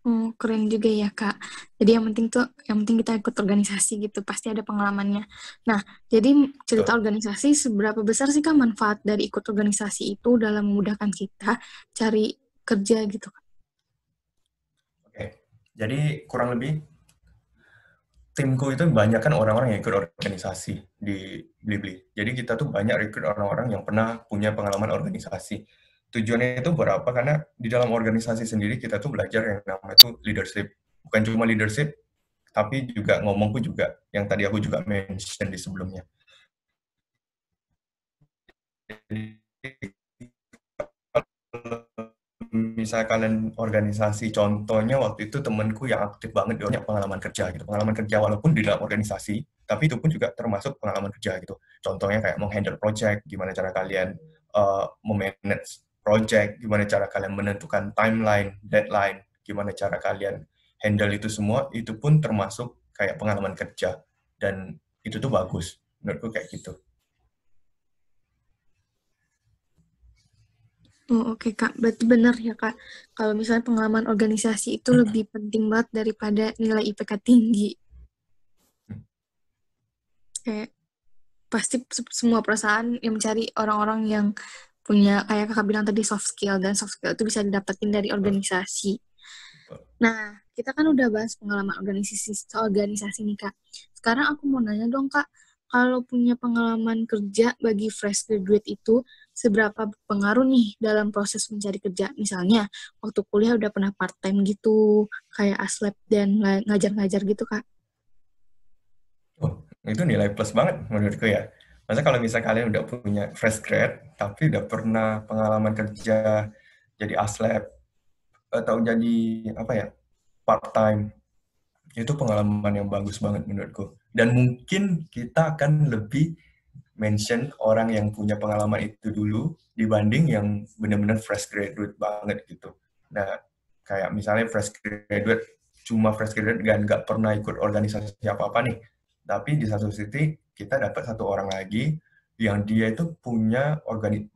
Oh, keren juga ya, Kak. Jadi yang penting kita ikut organisasi gitu, pasti ada pengalamannya. Nah, jadi cerita Betul. organisasi, seberapa besar sih Kak manfaat dari ikut organisasi itu dalam memudahkan kita cari kerja gitu, Kak? Oke, jadi kurang lebih timku itu banyak kan orang-orang yang ikut organisasi di Blibli. Jadi kita tuh banyak rekrut orang-orang yang pernah punya pengalaman organisasi. Tujuannya itu berapa? Karena di dalam organisasi sendiri kita tuh belajar yang namanya itu leadership. Bukan cuma leadership, tapi juga ngomongku juga, yang tadi aku juga mention di sebelumnya. Jadi, misal kalian organisasi, contohnya waktu itu temenku yang aktif banget, dia punya pengalaman kerja gitu. Pengalaman kerja walaupun di dalam organisasi, tapi itu pun juga termasuk pengalaman kerja gitu. Contohnya kayak menghandle project, gimana cara kalian memanage project, gimana cara kalian menentukan timeline, deadline, gimana cara kalian handle itu semua, itu pun termasuk kayak pengalaman kerja. Dan itu tuh bagus, menurutku kayak gitu. Oh, oke, Kak. Berarti benar ya, Kak. Kalau misalnya pengalaman organisasi itu lebih penting banget daripada nilai IPK tinggi. Kayak pasti semua perusahaan yang mencari orang-orang yang punya, kayak kakak bilang tadi, soft skill, dan soft skill itu bisa didapetin dari organisasi. Nah, kita kan udah bahas pengalaman organisasi nih, Kak. Sekarang aku mau nanya dong, Kak, kalau punya pengalaman kerja bagi fresh graduate itu seberapa berpengaruh nih dalam proses mencari kerja? Misalnya, waktu kuliah udah pernah part-time gitu, kayak aslab dan ngajar-ngajar gitu, Kak. Oh, itu nilai plus banget menurutku ya. Masa kalau misalnya kalian udah punya fresh grad, tapi udah pernah pengalaman kerja jadi aslab atau jadi apa ya, part time, itu pengalaman yang bagus banget menurutku. Dan mungkin kita akan lebih mention orang yang punya pengalaman itu dulu dibanding yang benar-benar fresh graduate banget gitu. Nah, kayak misalnya fresh graduate, cuma fresh graduate dan nggak pernah ikut organisasi apa-apa nih. Tapi di satu sisi kita dapat satu orang lagi yang dia itu punya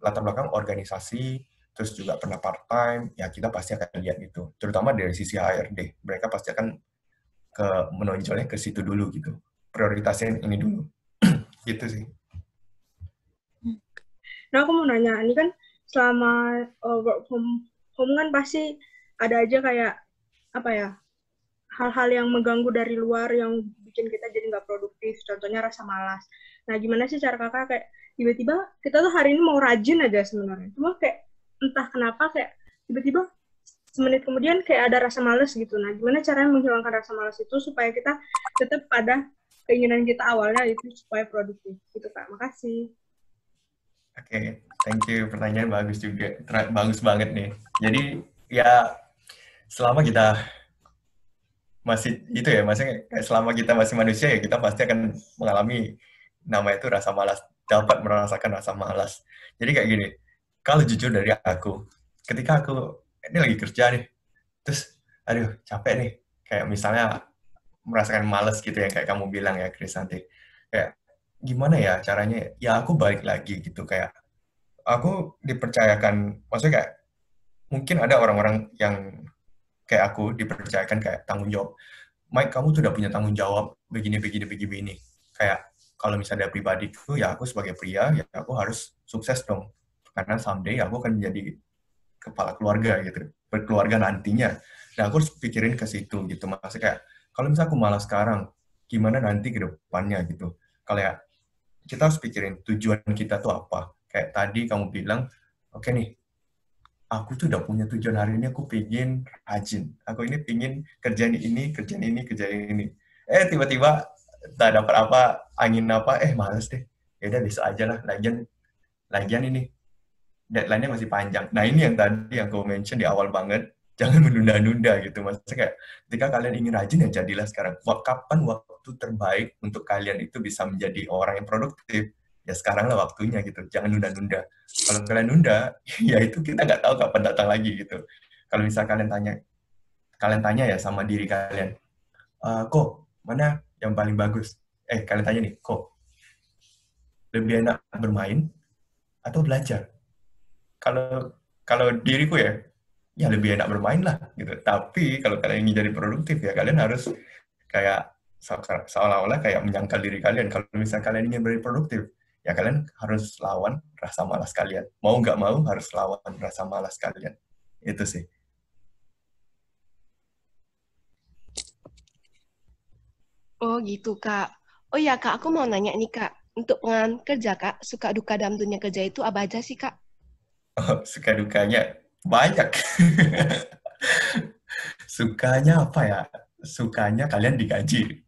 latar belakang organisasi, terus juga pernah part time, ya kita pasti akan lihat itu. Terutama dari sisi HRD, mereka pasti akan menonjolnya ke situ dulu gitu. Prioritasin ini dulu. Gitu sih. Nah, aku mau nanya, ini kan selama work from home kan pasti ada aja kayak apa ya, hal-hal yang mengganggu dari luar yang bikin kita jadi nggak produktif. Contohnya rasa malas. Nah, gimana sih cara kakak kayak tiba-tiba kita tuh hari ini mau rajin aja sebenarnya, cuma kayak entah kenapa kayak tiba-tiba semenit kemudian kayak ada rasa malas gitu. Nah, gimana caranya menghilangkan rasa malas itu supaya kita tetap pada keinginan kita awalnya itu supaya produktif gitu, Kak. Makasih. Oke, thank you. Pertanyaan bagus juga. Bagus banget nih. Jadi, ya selama kita masih itu ya, maksudnya selama kita masih manusia ya kita pasti akan mengalami nama itu rasa malas, dapat merasakan rasa malas. Jadi kayak gini, kalau jujur dari aku, ketika aku ini lagi kerja nih, terus aduh capek nih, kayak misalnya merasakan malas gitu ya, kayak kamu bilang ya Chris nanti. Kayak gimana ya caranya? Ya aku balik lagi gitu, kayak aku dipercayakan, maksudnya kayak mungkin ada orang-orang yang kayak aku dipercayakan kayak tanggung jawab. Mike, kamu tuh udah punya tanggung jawab begini, begini, begini. Kayak kalau misalnya dari pribadiku, ya aku sebagai pria, ya aku harus sukses dong. Karena someday aku akan menjadi kepala keluarga gitu, berkeluarga nantinya. Nah, aku harus pikirin ke situ gitu. Maksudnya kayak, kalau misalnya aku malas sekarang, gimana nanti ke depannya gitu. Kalau ya, kita harus pikirin tujuan kita tuh apa. Kayak tadi kamu bilang, oke nih, aku tuh udah punya tujuan hari ini, aku pengen rajin. Aku ini pengen kerjaan ini, kerjaan ini, kerjaan ini. Tiba-tiba tak dapat apa, angin apa, males deh. Ya udah besok aja lah, lagian ini deadline-nya masih panjang. Nah, ini yang tadi yang aku mention di awal banget, jangan menunda-nunda gitu. Maksudnya kayak ketika kalian ingin rajin ya jadilah sekarang. Kapan waktu terbaik untuk kalian itu bisa menjadi orang yang produktif? Ya sekarang lah waktunya gitu. Jangan nunda-nunda. Kalau kalian nunda, ya itu kita nggak tahu kapan datang lagi gitu. Kalau misal kalian tanya ya sama diri kalian, kok mana yang paling bagus? Kalian tanya nih, kok lebih enak bermain atau belajar? Kalau kalau diriku ya, ya lebih enak bermain lah gitu. Tapi kalau kalian ingin jadi produktif ya kalian harus kayak seolah-olah kayak menyangkal diri kalian. Kalau misalnya kalian ingin jadi produktif, ya kalian harus lawan rasa malas kalian. Mau nggak mau harus lawan rasa malas kalian. Itu sih. Oh gitu, Kak. Oh ya, Kak, aku mau nanya nih, Kak. Untuk pengalaman kerja, Kak, suka duka dalam dunia kerja itu apa aja sih, Kak? Oh, suka dukanya banyak. Sukanya apa ya? Sukanya kalian digaji.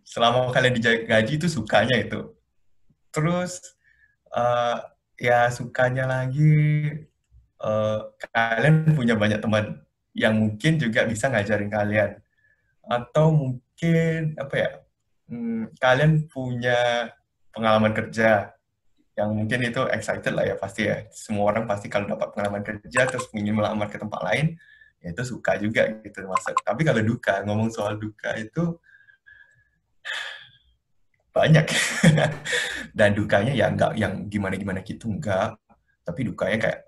Selama kalian digaji itu sukanya itu. Terus ya sukanya lagi kalian punya banyak teman yang mungkin juga bisa ngajarin kalian. Atau mungkin apa ya? Kalian punya pengalaman kerja yang mungkin itu excited lah ya pasti ya. Semua orang pasti kalau dapat pengalaman kerja terus ingin melamar ke tempat lain, ya itu suka juga gitu masuk. Tapi kalau duka, ngomong soal duka itu banyak. Dan dukanya ya enggak yang gimana-gimana gitu, enggak. Tapi dukanya kayak,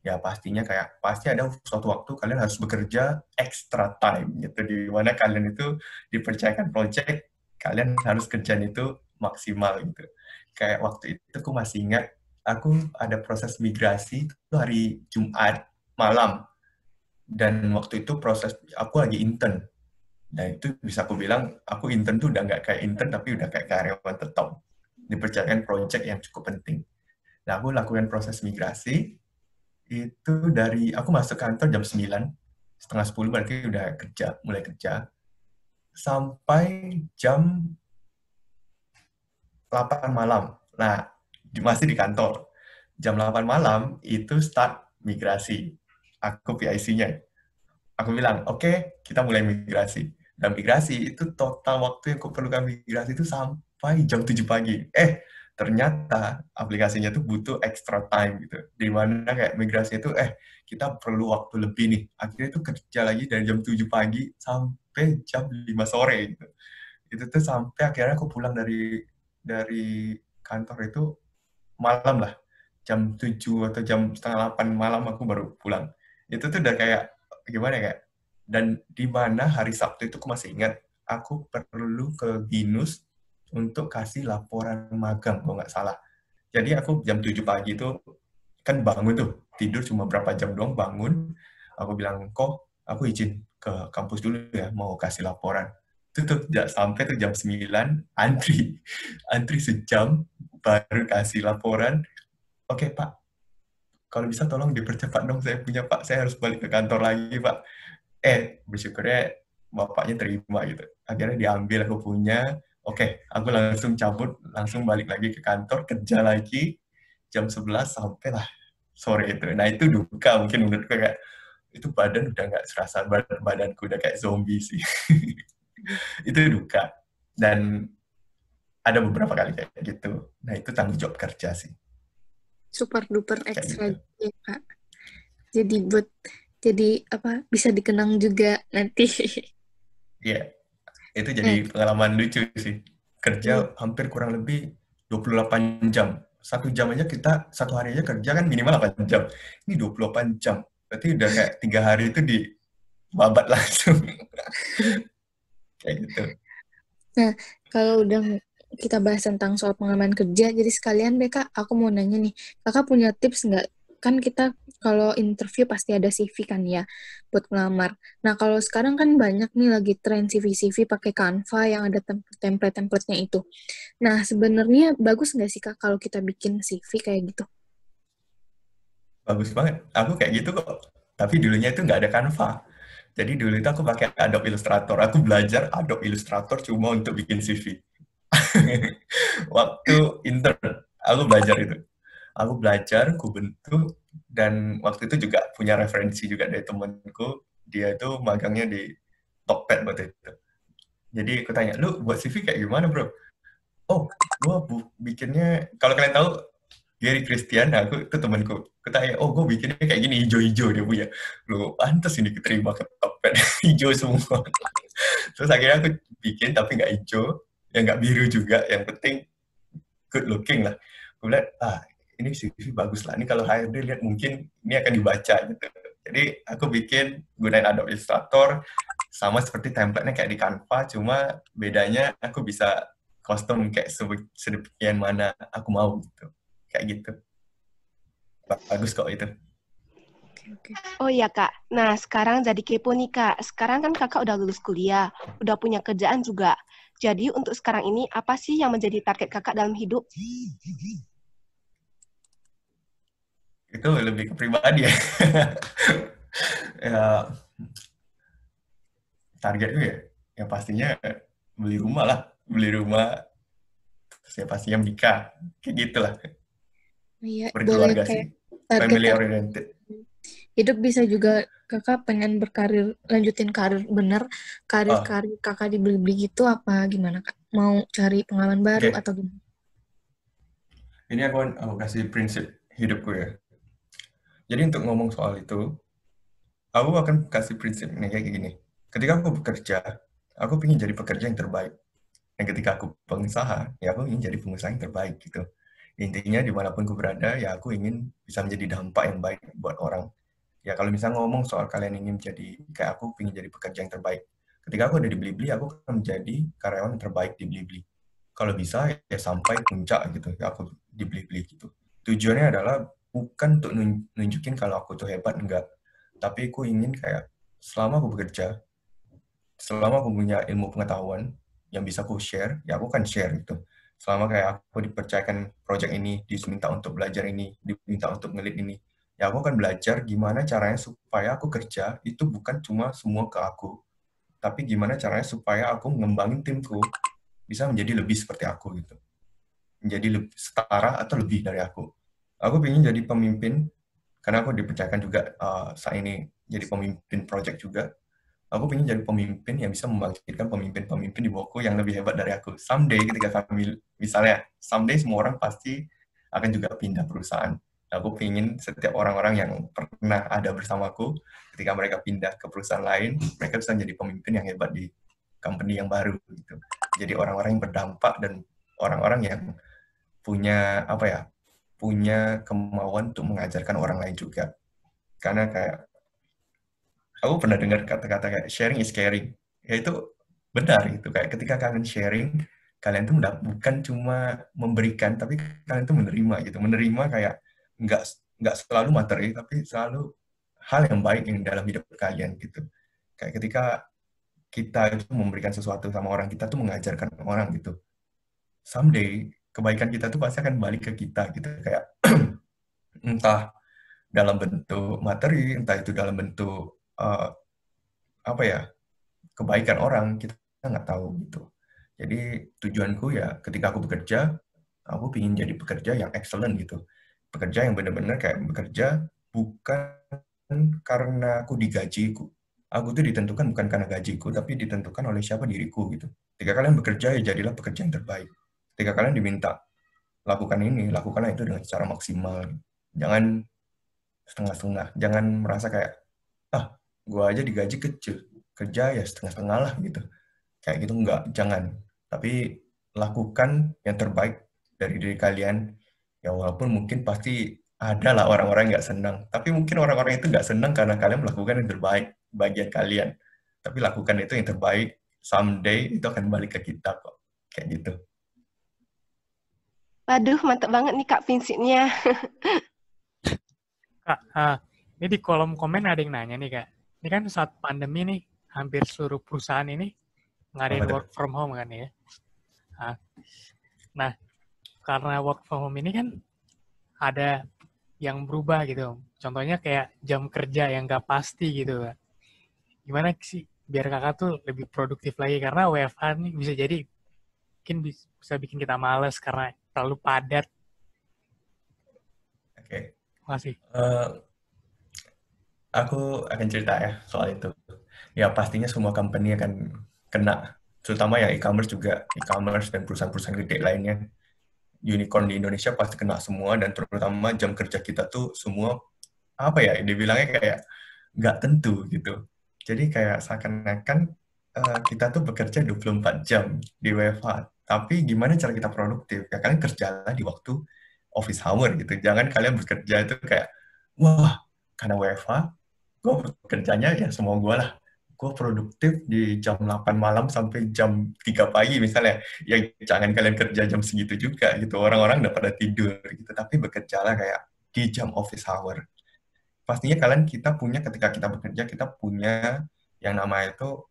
ya pastinya kayak, pasti ada suatu waktu kalian harus bekerja extra time gitu. Di mana kalian itu dipercayakan project, kalian harus kerjaan itu maksimal gitu. Kayak waktu itu aku masih ingat, aku ada proses migrasi itu hari Jumat malam. Dan waktu itu proses, aku lagi intern. Nah itu bisa aku bilang, aku intern tuh udah nggak kayak intern, tapi udah kayak karyawan tetap. Dipercayakan project yang cukup penting. Nah aku lakukan proses migrasi, itu dari, aku masuk kantor jam 9, setengah 10 berarti udah kerja, mulai kerja, sampai jam 8 malam. Nah, masih di kantor. Jam 8 malam itu start migrasi. Aku PIC-nya. Aku bilang, oke, kita mulai migrasi. Dan migrasi itu total waktu yang aku perlukan migrasi itu sampai jam 7 pagi. Ternyata aplikasinya tuh butuh extra time gitu. Di mana kayak migrasi itu, kita perlu waktu lebih nih. Akhirnya itu kerja lagi dari jam 7 pagi sampai jam 5 sore gitu. Itu tuh sampai akhirnya aku pulang dari kantor itu malam lah. Jam 7 atau jam setengah 8 malam aku baru pulang. Itu tuh udah kayak gimana ya, dan di mana hari Sabtu itu aku masih ingat aku perlu ke BINUS untuk kasih laporan magang kalau nggak salah. Jadi aku jam 7 pagi itu kan bangun tuh, tidur cuma berapa jam doang bangun, aku bilang, kok aku izin ke kampus dulu ya, mau kasih laporan. Itu tuh sampai tuh jam 9, antri sejam, baru kasih laporan. Oke Pak, kalau bisa tolong dipercepat dong, saya punya Pak, saya harus balik ke kantor lagi Pak. Bersyukurnya bapaknya terima gitu. Akhirnya diambil aku punya, oke, aku langsung cabut, langsung balik lagi ke kantor, kerja lagi, jam 11 sampai lah sore itu. Nah itu duka mungkin menurutku kayak, itu badan udah nggak serasa, badanku udah kayak zombie sih. Itu duka. Dan ada beberapa kali kayak gitu. Nah itu tanggung jawab kerja sih. Super duper ekstra gitu ya Kak. Jadi apa bisa dikenang juga nanti. Iya, itu jadi pengalaman lucu sih. Kerja hampir kurang lebih 28 jam. 1 jam aja kita, 1 hari aja kerja kan minimal 8 jam. Ini 28 jam. Berarti udah kayak 3 hari itu dibabat langsung. Kayak gitu. Nah, kalau udah kita bahas tentang soal pengalaman kerja, jadi sekalian deh Kak, aku mau nanya nih, Kakak punya tips nggak? Kan kita kalau interview pasti ada CV kan ya, buat ngelamar. Nah, kalau sekarang kan banyak nih lagi tren CV pakai Canva yang ada template-templatenya itu. Nah, sebenarnya bagus nggak sih Kak kalau kita bikin CV kayak gitu? Bagus banget. Aku kayak gitu kok. Tapi dulunya itu nggak ada Canva. Jadi dulu itu aku pakai Adobe Illustrator. Aku belajar Adobe Illustrator cuma untuk bikin CV. Waktu intern, aku belajar itu. Aku belajar, aku bentuk, dan waktu itu juga punya referensi juga dari temanku. Dia itu magangnya di Tokped waktu itu. Jadi aku tanya, lu buat CV kayak gimana bro? Oh, gua bikinnya, kalau kalian tahu, Gary Christian, aku itu temanku. Aku tanya, oh gue bikinnya kayak gini, hijau-hijau dia punya. Lu pantas ini keterima ke Tokped, hijau semua. Terus akhirnya aku bikin, tapi nggak hijau, ya nggak biru juga, yang penting good looking lah. Aku lihat, ini CV bagus lah. Ini kalau HRD lihat mungkin ini akan dibaca gitu. Jadi aku gunain Adobe Illustrator, sama seperti template-nya kayak di Canva, cuma bedanya aku bisa custom kayak sedemikian mana aku mau gitu. Kayak gitu. Bagus kok itu. Oh iya Kak, nah sekarang jadi kepo nih Kak. Sekarang kan Kakak udah lulus kuliah, udah punya kerjaan juga. Jadi untuk sekarang ini, apa sih yang menjadi target Kakak dalam hidup? Itu lebih ke pribadi ya. Ya, targetku ya pastinya beli rumah, saya pastinya menikah, kayak gitulah. Iya, boleh Berkeluarga kayak sih, target family Kakak. oriented. Hidup bisa juga Kakak pengen berkarir, lanjutin karir bener, karir-karir Kakak di Blibli gitu apa gimana Kak? Mau cari pengalaman baru atau gimana? Ini aku kasih prinsip hidupku ya. Jadi untuk ngomong soal itu, aku akan kasih prinsip ini kayak gini. Ketika aku bekerja, aku ingin jadi pekerja yang terbaik. Dan ketika aku pengusaha, ya aku ingin jadi pengusaha yang terbaik gitu. Intinya dimanapun aku berada, ya aku ingin bisa menjadi dampak yang baik buat orang. Ya kalau misalnya ngomong soal kalian ingin jadi, kayak aku ingin jadi pekerja yang terbaik. Ketika aku ada di Blibli, aku akan menjadi karyawan yang terbaik di Blibli. Kalau bisa, ya sampai puncak gitu, ya aku di Blibli gitu. Tujuannya adalah bukan untuk nunjukin kalau aku tuh hebat, enggak. Tapi aku ingin kayak, selama aku bekerja, selama aku punya ilmu pengetahuan yang bisa aku share, ya aku kan share gitu. Selama kayak aku dipercayakan project ini, diminta untuk belajar ini, diminta untuk ngelit ini, ya aku akan belajar gimana caranya supaya aku kerja itu bukan cuma semua ke aku, tapi gimana caranya supaya aku ngembangin timku bisa menjadi lebih seperti aku gitu. Menjadi lebih setara atau lebih dari aku. Aku ingin jadi pemimpin, karena aku dipercayakan juga saat ini jadi pemimpin project juga. Aku ingin jadi pemimpin yang bisa membangkitkan pemimpin-pemimpin di bawahku yang lebih hebat dari aku. Someday ketika kami, misalnya, someday semua orang pasti akan juga pindah perusahaan. Aku ingin setiap orang-orang yang pernah ada bersamaku, ketika mereka pindah ke perusahaan lain, mereka bisa menjadi pemimpin yang hebat di company yang baru. Gitu. Jadi orang-orang yang berdampak dan orang-orang yang punya kemauan untuk mengajarkan orang lain juga. Karena kayak aku pernah dengar kata-kata kayak sharing is caring. Ya itu benar gitu. Kayak ketika kalian sharing, kalian tuh bukan cuma memberikan, tapi kalian tuh menerima gitu. Menerima kayak nggak nggak selalu materi, tapi selalu hal yang baik yang dalam hidup kalian gitu. Kayak ketika kita itu memberikan sesuatu sama orang, kita tuh mengajarkan orang gitu. Someday kebaikan kita tuh pasti akan balik ke kita gitu. Kayak entah dalam bentuk materi, entah itu dalam bentuk kebaikan orang, kita nggak tahu gitu. Jadi tujuanku ya ketika aku bekerja, aku ingin jadi pekerja yang excellent gitu. Pekerja yang benar-benar kayak bekerja bukan karena aku digaji. Aku tuh ditentukan bukan karena gajiku, tapi ditentukan oleh siapa diriku gitu. Ketika kalian bekerja, ya jadilah pekerja yang terbaik. Ketika kalian diminta lakukan ini, lakukanlah itu dengan secara maksimal. Jangan setengah-setengah. Jangan merasa kayak, gua aja digaji kecil, kerja ya setengah-setengah lah gitu. Kayak gitu enggak, jangan. Tapi lakukan yang terbaik dari diri kalian. Ya walaupun mungkin pasti ada lah orang-orang yang nggak senang. Tapi mungkin orang-orang itu nggak senang karena kalian melakukan yang terbaik bagian kalian. Tapi lakukan itu yang terbaik, someday itu akan balik ke kita kok. Kayak gitu. Waduh, mantap banget nih Kak prinsipnya. Kak, ini di kolom komen ada yang nanya nih Kak. Ini kan saat pandemi nih, hampir seluruh perusahaan ini ngadain work from home kan ya. Nah, karena work from home ini kan ada yang berubah gitu. Contohnya kayak jam kerja yang nggak pasti gitu Kak. Gimana sih biar kakak tuh lebih produktif lagi? Karena WFH nih bisa jadi mungkin bisa bikin kita males karena terlalu padat. Oke. Makasih. Aku akan cerita ya soal itu. Ya pastinya semua company akan kena, terutama ya e-commerce juga, e-commerce dan perusahaan-perusahaan gede lainnya. Unicorn di Indonesia pasti kena semua, dan terutama jam kerja kita tuh semua, dibilangnya kayak nggak tentu gitu. Jadi kayak seakan-akan kita tuh bekerja 24 jam di WFH. Tapi gimana cara kita produktif? Ya kalian kerjalah di waktu office hour gitu. Jangan kalian bekerja itu kayak, wah, karena WFH, gue kerjanya ya semua gue lah. Gue produktif di jam 8 malam sampai jam 3 pagi misalnya. Ya jangan kalian kerja jam segitu juga gitu. Orang-orang udah pada tidur gitu. Tapi bekerjalah kayak di jam office hour. Pastinya ketika kita bekerja, kita punya yang namanya itu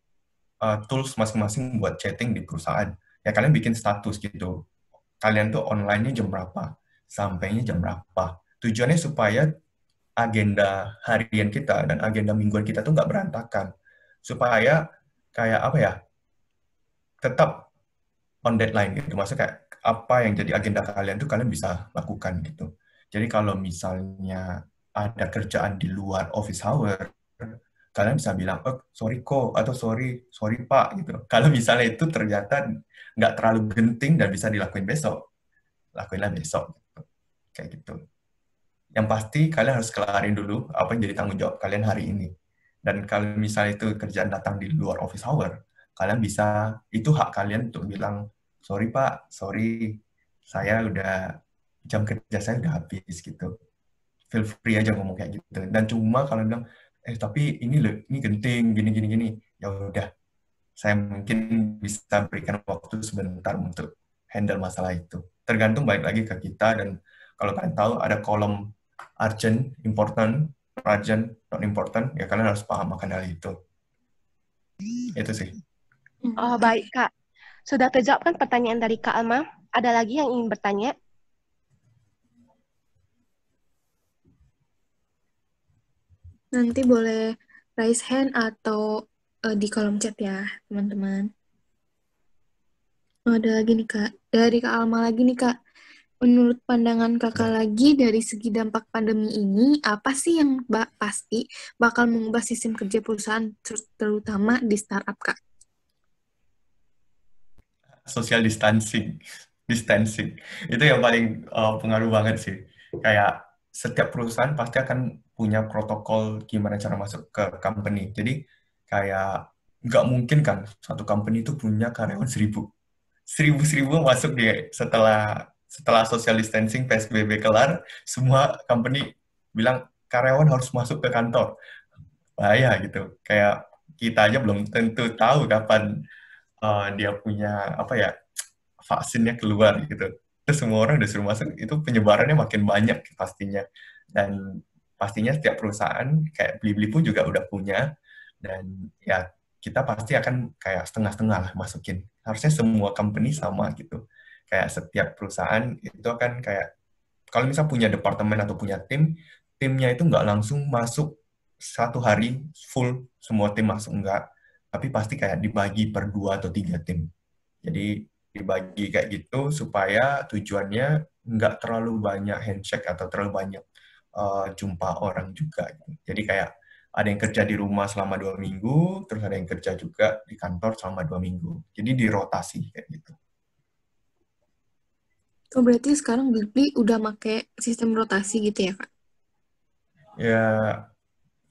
tools masing-masing buat chatting di perusahaan. Ya kalian bikin status gitu. Kalian tuh online-nya jam berapa, sampainya jam berapa. Tujuannya supaya agenda harian kita dan agenda mingguan kita tuh nggak berantakan. Supaya kayak apa ya, tetap on deadline gitu. Maksudnya kayak apa yang jadi agenda kalian tuh kalian bisa lakukan gitu. Jadi kalau misalnya ada kerjaan di luar office hour, kalian bisa bilang, oh sorry kok, atau sorry pak gitu. Kalau misalnya itu ternyata nggak terlalu genting dan bisa dilakuin besok, lakuinlah besok. Gitu. Kayak gitu. Yang pasti kalian harus kelarin dulu apa yang jadi tanggung jawab kalian hari ini. Dan kalau misalnya itu kerjaan datang di luar office hour, kalian bisa, itu hak kalian untuk bilang, sorry pak, sorry, jam kerja saya udah habis gitu. Feel free aja ngomong kayak gitu. Dan cuma kalau bilang, tapi ini genting, gini. Ya udah, saya mungkin bisa berikan waktu sebentar untuk handle masalah itu. Tergantung balik lagi ke kita, dan kalau kalian tahu ada kolom urgent, important, not important, ya kalian harus paham akan hal itu. Itu sih. Oh, baik, Kak. Sudah terjawab kan pertanyaan dari Kak Alma? Ada lagi yang ingin bertanya? Nanti boleh raise hand atau di kolom chat ya, teman-teman. Ada lagi nih, Kak. Dari Kak Alma lagi nih, Kak. Menurut pandangan kakak lagi dari segi dampak pandemi ini, apa sih yang pasti bakal mengubah sistem kerja perusahaan, terutama di startup, Kak? Social distancing. Itu yang paling pengaruh banget sih. Kayak setiap perusahaan pasti akan punya protokol gimana cara masuk ke company. Jadi kayak nggak mungkin kan satu company itu punya karyawan 1.000 masuk setelah social distancing PSBB kelar, semua company bilang karyawan harus masuk ke kantor. Bahaya gitu. Kayak kita aja belum tentu tahu kapan dia punya vaksinnya keluar gitu. Terus semua orang udah suruh masuk, itu penyebarannya makin banyak pastinya. Dan pastinya setiap perusahaan kayak Blibli pun juga udah punya, dan ya kita pasti akan kayak setengah-setengah lah masukin. Harusnya semua company sama gitu. Kayak setiap perusahaan itu akan kayak, kalau misal punya departemen atau punya timnya itu nggak langsung masuk satu hari full semua tim masuk, enggak. Tapi pasti kayak dibagi per 2 atau 3 tim. Jadi dibagi kayak gitu supaya tujuannya nggak terlalu banyak handshake atau terlalu banyak jumpa orang juga. Jadi kayak ada yang kerja di rumah selama 2 minggu, terus ada yang kerja juga di kantor selama 2 minggu. Jadi dirotasi kayak gitu. Oh, berarti sekarang Blibli udah pakai sistem rotasi gitu ya, Kak? Ya,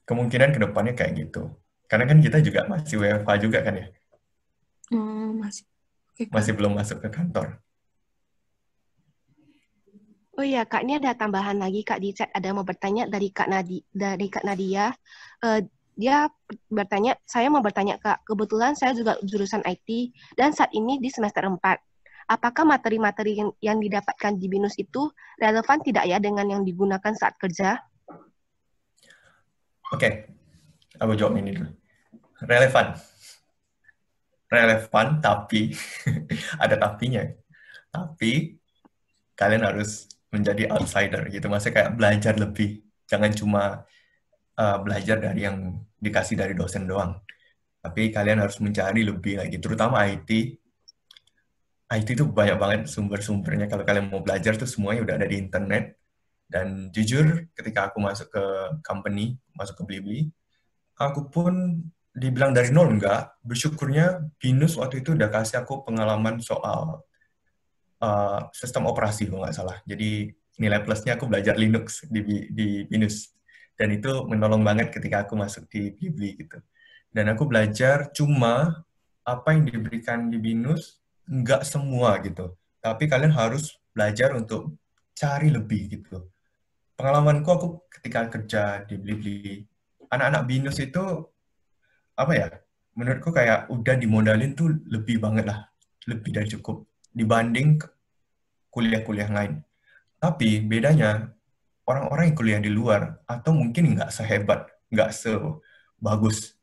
kemungkinan kedepannya kayak gitu. Karena kan kita juga masih WFH juga kan ya? Oh, masih. Okay, masih belum masuk ke kantor. Oh iya, Kak, ini ada tambahan lagi, Kak, di chat. Ada mau bertanya dari Kak Nadia. Dia bertanya, saya mau bertanya, Kak, kebetulan saya juga jurusan IT, dan saat ini di semester 4. Apakah materi-materi yang didapatkan di BINUS itu relevan tidak ya dengan yang digunakan saat kerja? Oke, aku jawab ini dulu. Relevan, tapi ada tapinya. Tapi kalian harus menjadi outsider gitu, maksudnya kayak belajar lebih. Jangan cuma belajar dari yang dikasih dari dosen doang. Tapi kalian harus mencari lebih lagi, terutama IT. IT itu banyak banget sumber-sumbernya. Kalau kalian mau belajar tuh semuanya udah ada di internet. Dan jujur, ketika aku masuk ke company, masuk ke Blibli, aku pun dibilang dari nol enggak. Bersyukurnya BINUS waktu itu udah kasih aku pengalaman soal sistem operasi kalau nggak salah. Jadi nilai plusnya aku belajar Linux di BINUS. Dan itu menolong banget ketika aku masuk di Blibli gitu. Dan aku belajar cuma apa yang diberikan di BINUS, nggak semua gitu. Tapi kalian harus belajar untuk cari lebih gitu. Pengalamanku aku ketika kerja di Blibli, anak-anak BINUS itu apa ya? Menurutku kayak udah dimodalin tuh lebih banget lah, lebih dari cukup dibanding kuliah-kuliah lain. Tapi bedanya orang-orang yang kuliah di luar atau mungkin nggak sehebat, nggak sebagus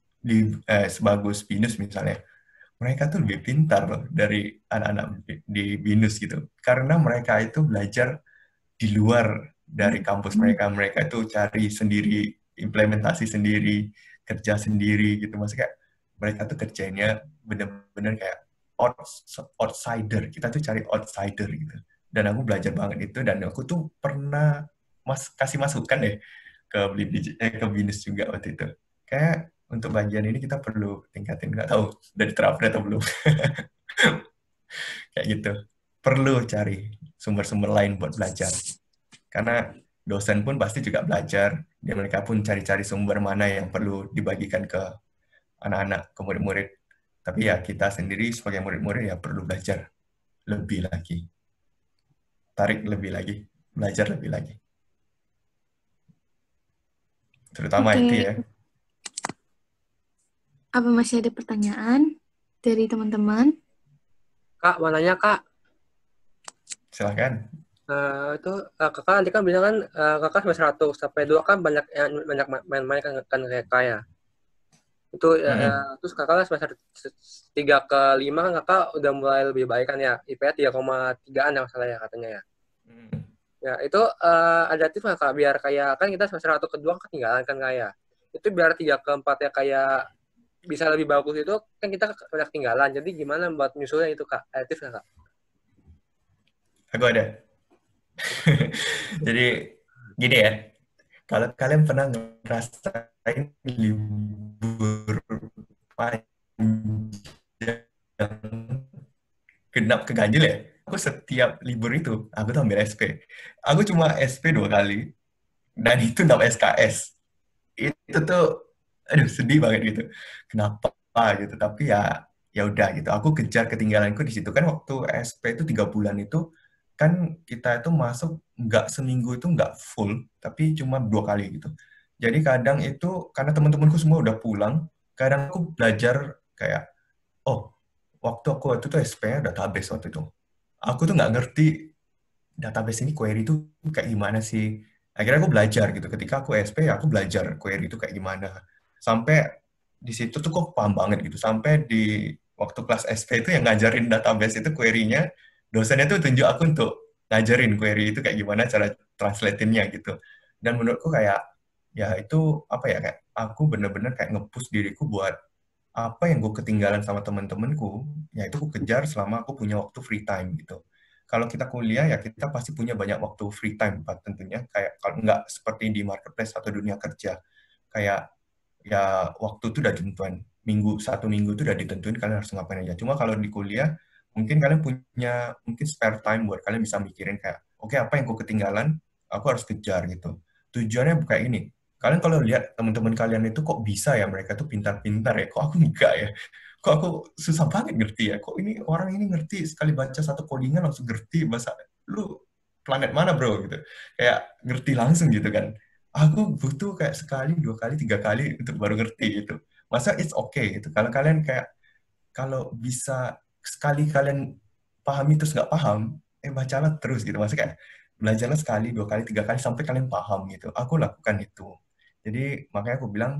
sebagus BINUS misalnya. Mereka tuh lebih pintar loh dari anak-anak di BINUS gitu. Karena mereka itu belajar di luar dari kampus mereka. Mereka itu cari sendiri, implementasi sendiri, kerja sendiri gitu. Maksudnya kayak mereka tuh kerjanya bener-bener kayak outsider. Kita tuh cari outsider gitu. Dan aku belajar banget itu, dan aku tuh pernah kasih masukan deh ke BINUS juga waktu itu. Kayak untuk bagian ini kita perlu tingkatin, nggak tahu udah diterapkan atau belum. Kayak gitu. Perlu cari sumber-sumber lain buat belajar. Karena dosen pun pasti juga belajar, dan mereka pun cari-cari sumber mana yang perlu dibagikan ke anak-anak, ke murid-murid. Tapi ya kita sendiri sebagai murid-murid ya perlu belajar lebih lagi. Tarik lebih lagi, belajar lebih lagi. Terutama itu ya. Apa masih ada pertanyaan dari teman-teman? Kak, mau nanya, Kak. Silahkan. Kakak nanti kan bilang kan kakak semester 1 sampai 2 kan banyak main-main kan kayak kaya. Itu terus kakak semester 3 ke 5 kan kakak udah mulai lebih baik kan ya. IPS 3,3-an ya masalah ya katanya ya. Ya, itu ada tips nggak Kak biar kayak kan kita semester 1 ke 2 ketinggalan kan kayak. Itu biar 3 ke 4 ya kayak bisa lebih bagus itu kan kita banyak ketinggalan. Jadi gimana buat nyusulnya itu Kak? Ada tips nggak Kak? Aku ada. Jadi gini ya, kalau kalian pernah ngerasain libur panjang genap keganjil ya, aku setiap libur itu aku tuh ambil SP. Aku cuma SP 2 kali, dan itu dapat SKS. Itu tuh aduh sedih banget gitu. Kenapa gitu? Tapi ya udah gitu. Aku kejar ketinggalanku di situ kan. Waktu SP itu 3 bulan itu kan kita itu masuk nggak seminggu itu nggak full, tapi cuma 2 kali gitu. Jadi kadang itu karena teman-temanku semua udah pulang, kadang aku belajar kayak waktu itu SP-nya database waktu itu. Aku tuh nggak ngerti database ini query itu kayak gimana sih. Akhirnya aku belajar gitu. Ketika aku SP, aku belajar query itu kayak gimana. Sampai di situ tuh kok paham banget gitu. Sampai di waktu kelas SP itu yang ngajarin database itu query-nya, dosennya tuh tunjuk aku untuk ngajarin query itu kayak gimana cara translate-nya gitu. Dan menurutku kayak, ya itu apa ya, kayak aku bener-bener kayak nge-push diriku buat apa yang gue ketinggalan sama temen-temenku, ya itu aku kejar selama aku punya waktu free time gitu. Kalau kita kuliah ya kita pasti punya banyak waktu free time tentunya, kayak kalau nggak seperti di marketplace atau dunia kerja, kayak ya waktu itu udah ditentuin, satu minggu itu udah ditentuin kalian harus ngapain aja. Cuma kalau di kuliah mungkin kalian punya spare time buat kalian bisa mikirin kayak oke, apa yang gue ketinggalan aku harus kejar gitu. Tujuannya kayak ini. Kalian kalau lihat teman-teman kalian itu kok bisa ya, mereka tuh pintar-pintar ya, kok aku enggak ya, kok aku susah banget ngerti ya, kok ini orang ini ngerti sekali baca satu codingan langsung ngerti bahasa, lu planet mana bro gitu, kayak ngerti langsung gitu kan. Aku butuh kayak sekali, 2 kali, 3 kali untuk baru ngerti gitu. Masa it's okay gitu. Kalau kalian kayak kalau bisa sekali kalian pahami terus nggak paham, bacalah terus gitu. Maksudnya kayak belajarlah sekali, 2 kali, 3 kali sampai kalian paham gitu. Aku lakukan itu. Jadi makanya aku bilang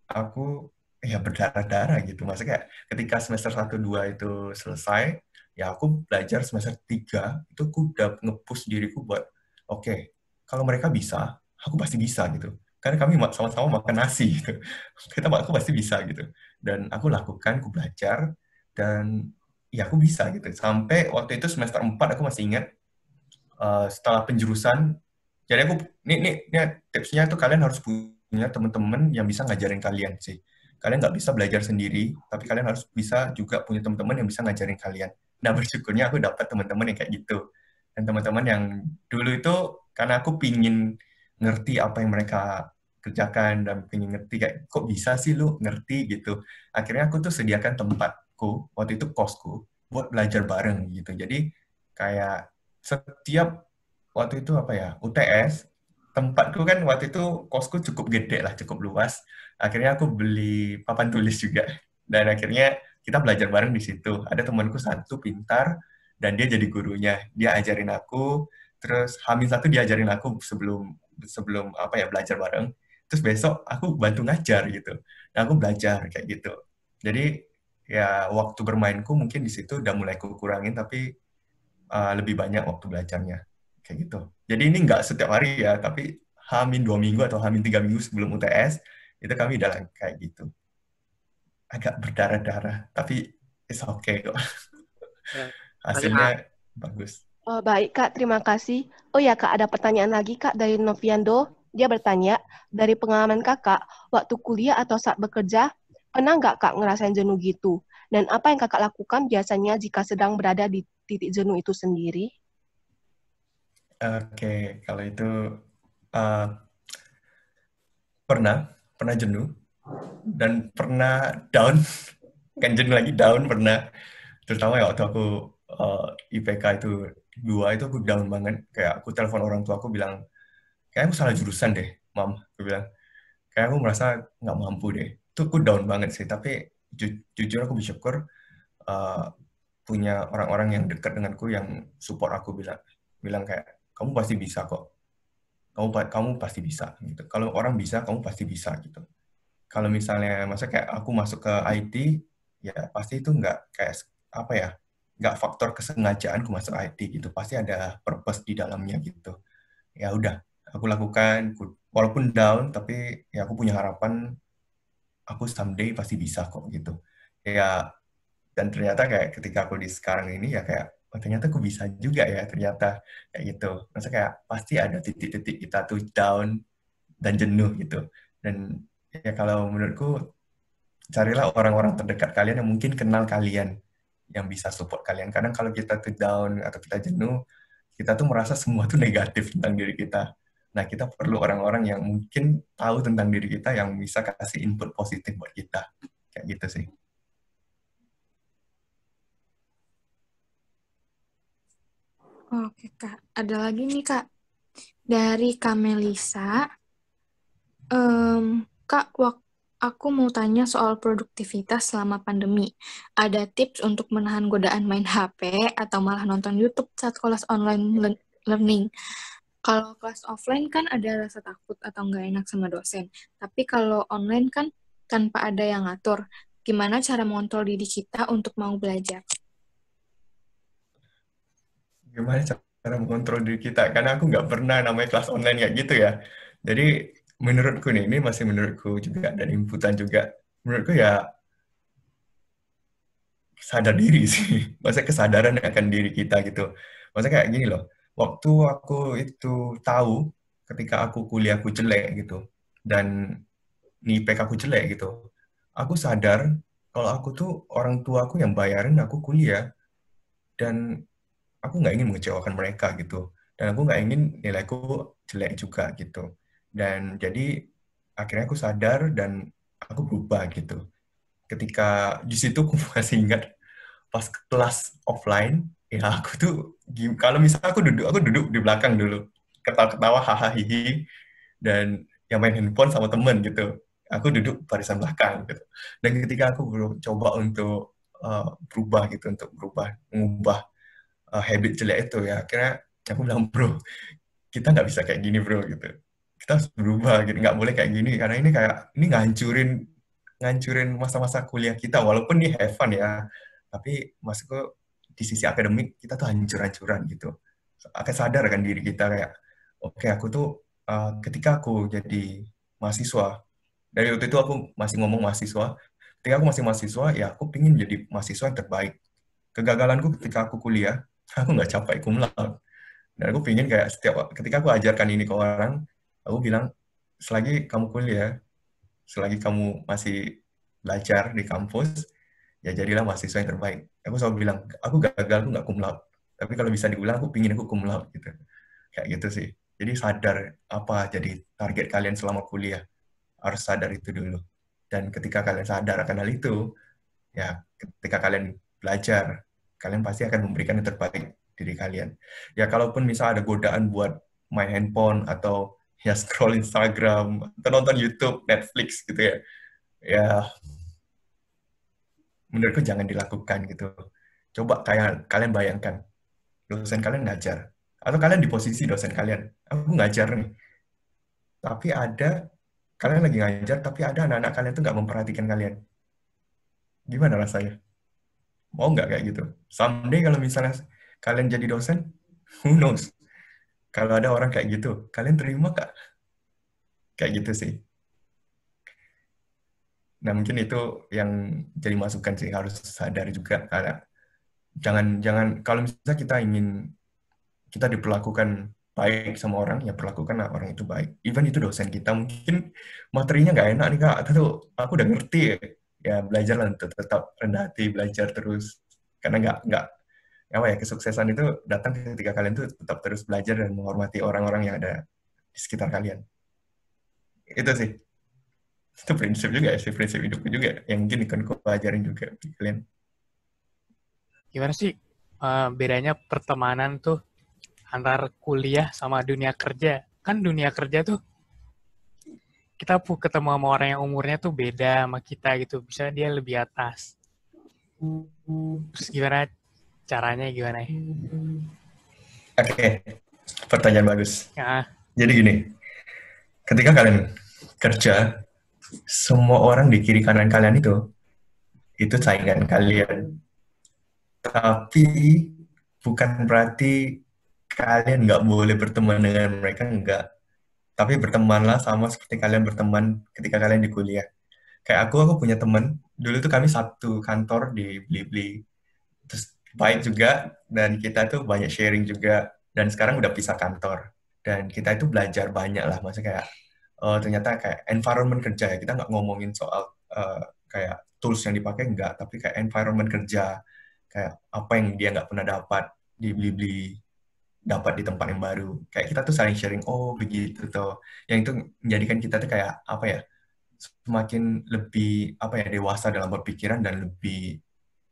aku ya berdarah-darah gitu. Maksudnya kayak ketika semester 1 2 itu selesai, ya aku belajar semester 3 itu aku udah nge-push diriku buat oke, kalau mereka bisa, aku pasti bisa gitu. Karena kami sama-sama makan nasi gitu. Aku pasti bisa gitu. Dan aku lakukan, aku belajar, dan ya aku bisa gitu. Sampai waktu itu semester 4 aku masih ingat, setelah penjurusan, jadi aku ini tipsnya tuh kalian harus punya teman-teman yang bisa ngajarin kalian sih. Kalian nggak bisa belajar sendiri, tapi kalian harus bisa juga punya teman-teman yang bisa ngajarin kalian. Nah, bersyukurnya aku dapat teman-teman yang kayak gitu. Dan teman-teman yang dulu itu karena aku pingin ngerti apa yang mereka kerjakan dan pingin ngerti kayak kok bisa sih lu ngerti gitu. Akhirnya aku tuh sediakan tempatku waktu itu kosku buat belajar bareng gitu. Jadi kayak setiap waktu itu UTS tempatku kan waktu itu kosku cukup gede lah, cukup luas. Akhirnya aku beli papan tulis juga. Dan akhirnya kita belajar bareng di situ. Ada temanku satu pintar, dan dia jadi gurunya. Dia ajarin aku, terus H-1 dia ajarin aku sebelum sebelum belajar bareng. Terus besok aku bantu ngajar gitu. Nah, aku belajar kayak gitu. Jadi ya waktu bermainku mungkin di situ udah mulai kurangin, tapi lebih banyak waktu belajarnya kayak gitu. Jadi ini nggak setiap hari ya, tapi H-2 minggu atau H-3 minggu sebelum UTS itu kami udah kayak gitu. Agak berdarah-darah, tapi it's okay kok. Hasilnya bagus. Oh, baik Kak, terima kasih. Oh ya Kak, ada pertanyaan lagi Kak dari Noviando. Dia bertanya, dari pengalaman Kakak, waktu kuliah atau saat bekerja, pernah nggak Kak ngerasain jenuh gitu? Dan apa yang Kakak lakukan biasanya jika sedang berada di titik jenuh itu sendiri? Oke, kalau itu pernah jenuh, dan pernah down, kan jenuh lagi down pernah. Terutama ya waktu aku IPK itu 2, itu aku down banget. Kayak aku telepon orang tua aku bilang, kayak aku salah jurusan deh, Mam. Aku bilang, kayak aku merasa nggak mampu deh. Itu aku down banget sih, tapi jujur aku bersyukur punya orang-orang yang dekat denganku yang support aku, bilang kayak, kamu pasti bisa kok. Kamu pasti bisa gitu. Kalau orang bisa, kamu pasti bisa gitu. Kalau misalnya kayak aku masuk ke IT, ya pasti itu nggak kayak nggak faktor kesengajaan aku masuk IT gitu. Pasti ada purpose di dalamnya gitu. Ya udah, aku lakukan walaupun down, tapi ya aku punya harapan aku someday pasti bisa kok gitu. Ya, dan ternyata kayak ketika aku di sekarang ini ya kayak ternyata aku bisa juga ya ternyata kayak gitu. Maksudnya kayak pasti ada titik-titik kita tuh down dan jenuh gitu. Dan ya kalau menurutku carilah orang-orang terdekat kalian yang mungkin kenal kalian, yang bisa support kalian. Kadang kalau kita tuh down atau kita jenuh, kita tuh merasa semua tuh negatif tentang diri kita. Nah, kita perlu orang-orang yang mungkin tahu tentang diri kita, yang bisa kasih input positif buat kita. Kayak gitu sih. Oke, Kak. Ada lagi nih, Kak. Dari Kak Melisa. Kak, aku mau tanya soal produktivitas selama pandemi. Ada tips untuk menahan godaan main HP atau malah nonton YouTube saat kelas online learning? Kalau kelas offline kan ada rasa takut atau nggak enak sama dosen. Tapi kalau online kan tanpa ada yang ngatur. Gimana cara mengontrol diri kita untuk mau belajar? Gimana cara mengontrol diri kita? Karena aku nggak pernah namanya kelas online kayak gitu ya. Jadi menurutku nih, ini masih menurutku juga, dan inputan juga. Menurutku ya sadar diri sih. Maksudnya kesadaran akan diri kita gitu. Maksudnya kayak gini loh. Waktu aku itu tahu ketika aku kuliahku jelek gitu, dan IPK aku jelek gitu, aku sadar kalau aku tuh orang tua aku yang bayarin aku kuliah, dan aku nggak ingin mengecewakan mereka gitu, dan aku nggak ingin nilaiku jelek juga gitu. Dan jadi akhirnya aku sadar dan aku berubah gitu. Ketika di situ aku masih ingat pas kelas offline, ya aku tuh kalau misalnya aku duduk di belakang dulu, ketawa-ketawa hahaha hihi, dan yang main handphone sama temen gitu. Aku duduk barisan belakang gitu. Dan ketika aku coba untuk berubah gitu, untuk mengubah habit jelek itu, ya akhirnya aku bilang, bro, kita nggak bisa kayak gini bro gitu. Kita harus berubah gitu, nggak boleh kayak gini, karena ini ngancurin masa-masa kuliah kita, walaupun ini have fun ya, tapi maksudku di sisi akademik kita tuh hancur-hancuran gitu. Akan sadar kan diri kita kayak, oke, aku tuh ketika aku jadi mahasiswa, dari waktu itu aku masih ngomong mahasiswa, ketika aku masih mahasiswa, ya aku pingin jadi mahasiswa yang terbaik. Kegagalanku ketika aku kuliah, aku nggak capai cum laude. Dan aku pingin kayak ketika aku ajarkan ini ke orang, aku bilang, selagi kamu kuliah, selagi kamu masih belajar di kampus, ya jadilah mahasiswa yang terbaik. Aku selalu bilang, aku gagal, aku nggak cum laude. Tapi kalau bisa diulang, aku pingin aku cum laude gitu. Kayak gitu sih. Jadi sadar apa jadi target kalian selama kuliah. Harus sadar itu dulu. Dan ketika kalian sadar akan hal itu, ya ketika kalian belajar, kalian pasti akan memberikan yang terbaik diri kalian. Ya kalaupun misal ada godaan buat main handphone atau ya scroll Instagram atau nonton YouTube, Netflix gitu ya. Ya menurutku jangan dilakukan gitu. Coba kalian bayangkan, dosen kalian ngajar, atau kalian di posisi dosen kalian, aku ngajar nih, tapi kalian lagi ngajar, tapi ada anak-anak kalian tuh nggak memperhatikan kalian. Gimana rasanya? Mau nggak kayak gitu? Someday kalau misalnya kalian jadi dosen, who knows? Kalau ada orang kayak gitu, kalian terima nggak? Kayak gitu sih. Nah, mungkin itu yang jadi masukan sih, harus sadar juga karena jangan kalau misalnya kita diperlakukan baik sama orang, ya perlakukan orang itu baik. Even itu dosen kita, mungkin materinya nggak enak nih Kak, atau aku udah ngerti ya belajarlah untuk tetap rendah hati, belajar terus. Karena nggak apa ya, kesuksesan itu datang ketika kalian tuh tetap terus belajar dan menghormati orang-orang yang ada di sekitar kalian. Itu sih. Itu prinsip juga sih, prinsip hidupku juga yang mungkin kan aku pelajarin juga di kalian. Gimana sih bedanya pertemanan tuh antar kuliah sama dunia kerja? Kan dunia kerja tuh kita ketemu sama orang yang umurnya tuh beda sama kita gitu, bisa dia lebih atas. Terus gimana caranya gimana? Oke, pertanyaan bagus. Ya. Jadi gini, ketika kalian kerja, semua orang di kiri kanan kalian itu saingan kalian. Tapi bukan berarti kalian nggak boleh berteman dengan mereka, enggak. Tapi bertemanlah sama seperti kalian berteman ketika kalian di kuliah. Kayak aku punya teman, dulu tuh kami satu kantor di Blibli. Terus baik juga, dan kita tuh banyak sharing juga. Dan sekarang udah pisah kantor. Dan kita itu belajar banyak lah, maksudnya kayak ternyata kayak environment kerja ya. Kita nggak ngomongin soal kayak tools yang dipakai, enggak. Tapi kayak environment kerja, kayak apa yang dia nggak pernah dapat di Blibli, dapat di tempat yang baru. Kayak kita tuh saling sharing, oh begitu tuh. Yang itu menjadikan kita tuh kayak apa ya, semakin lebih apa ya, dewasa dalam berpikiran dan lebih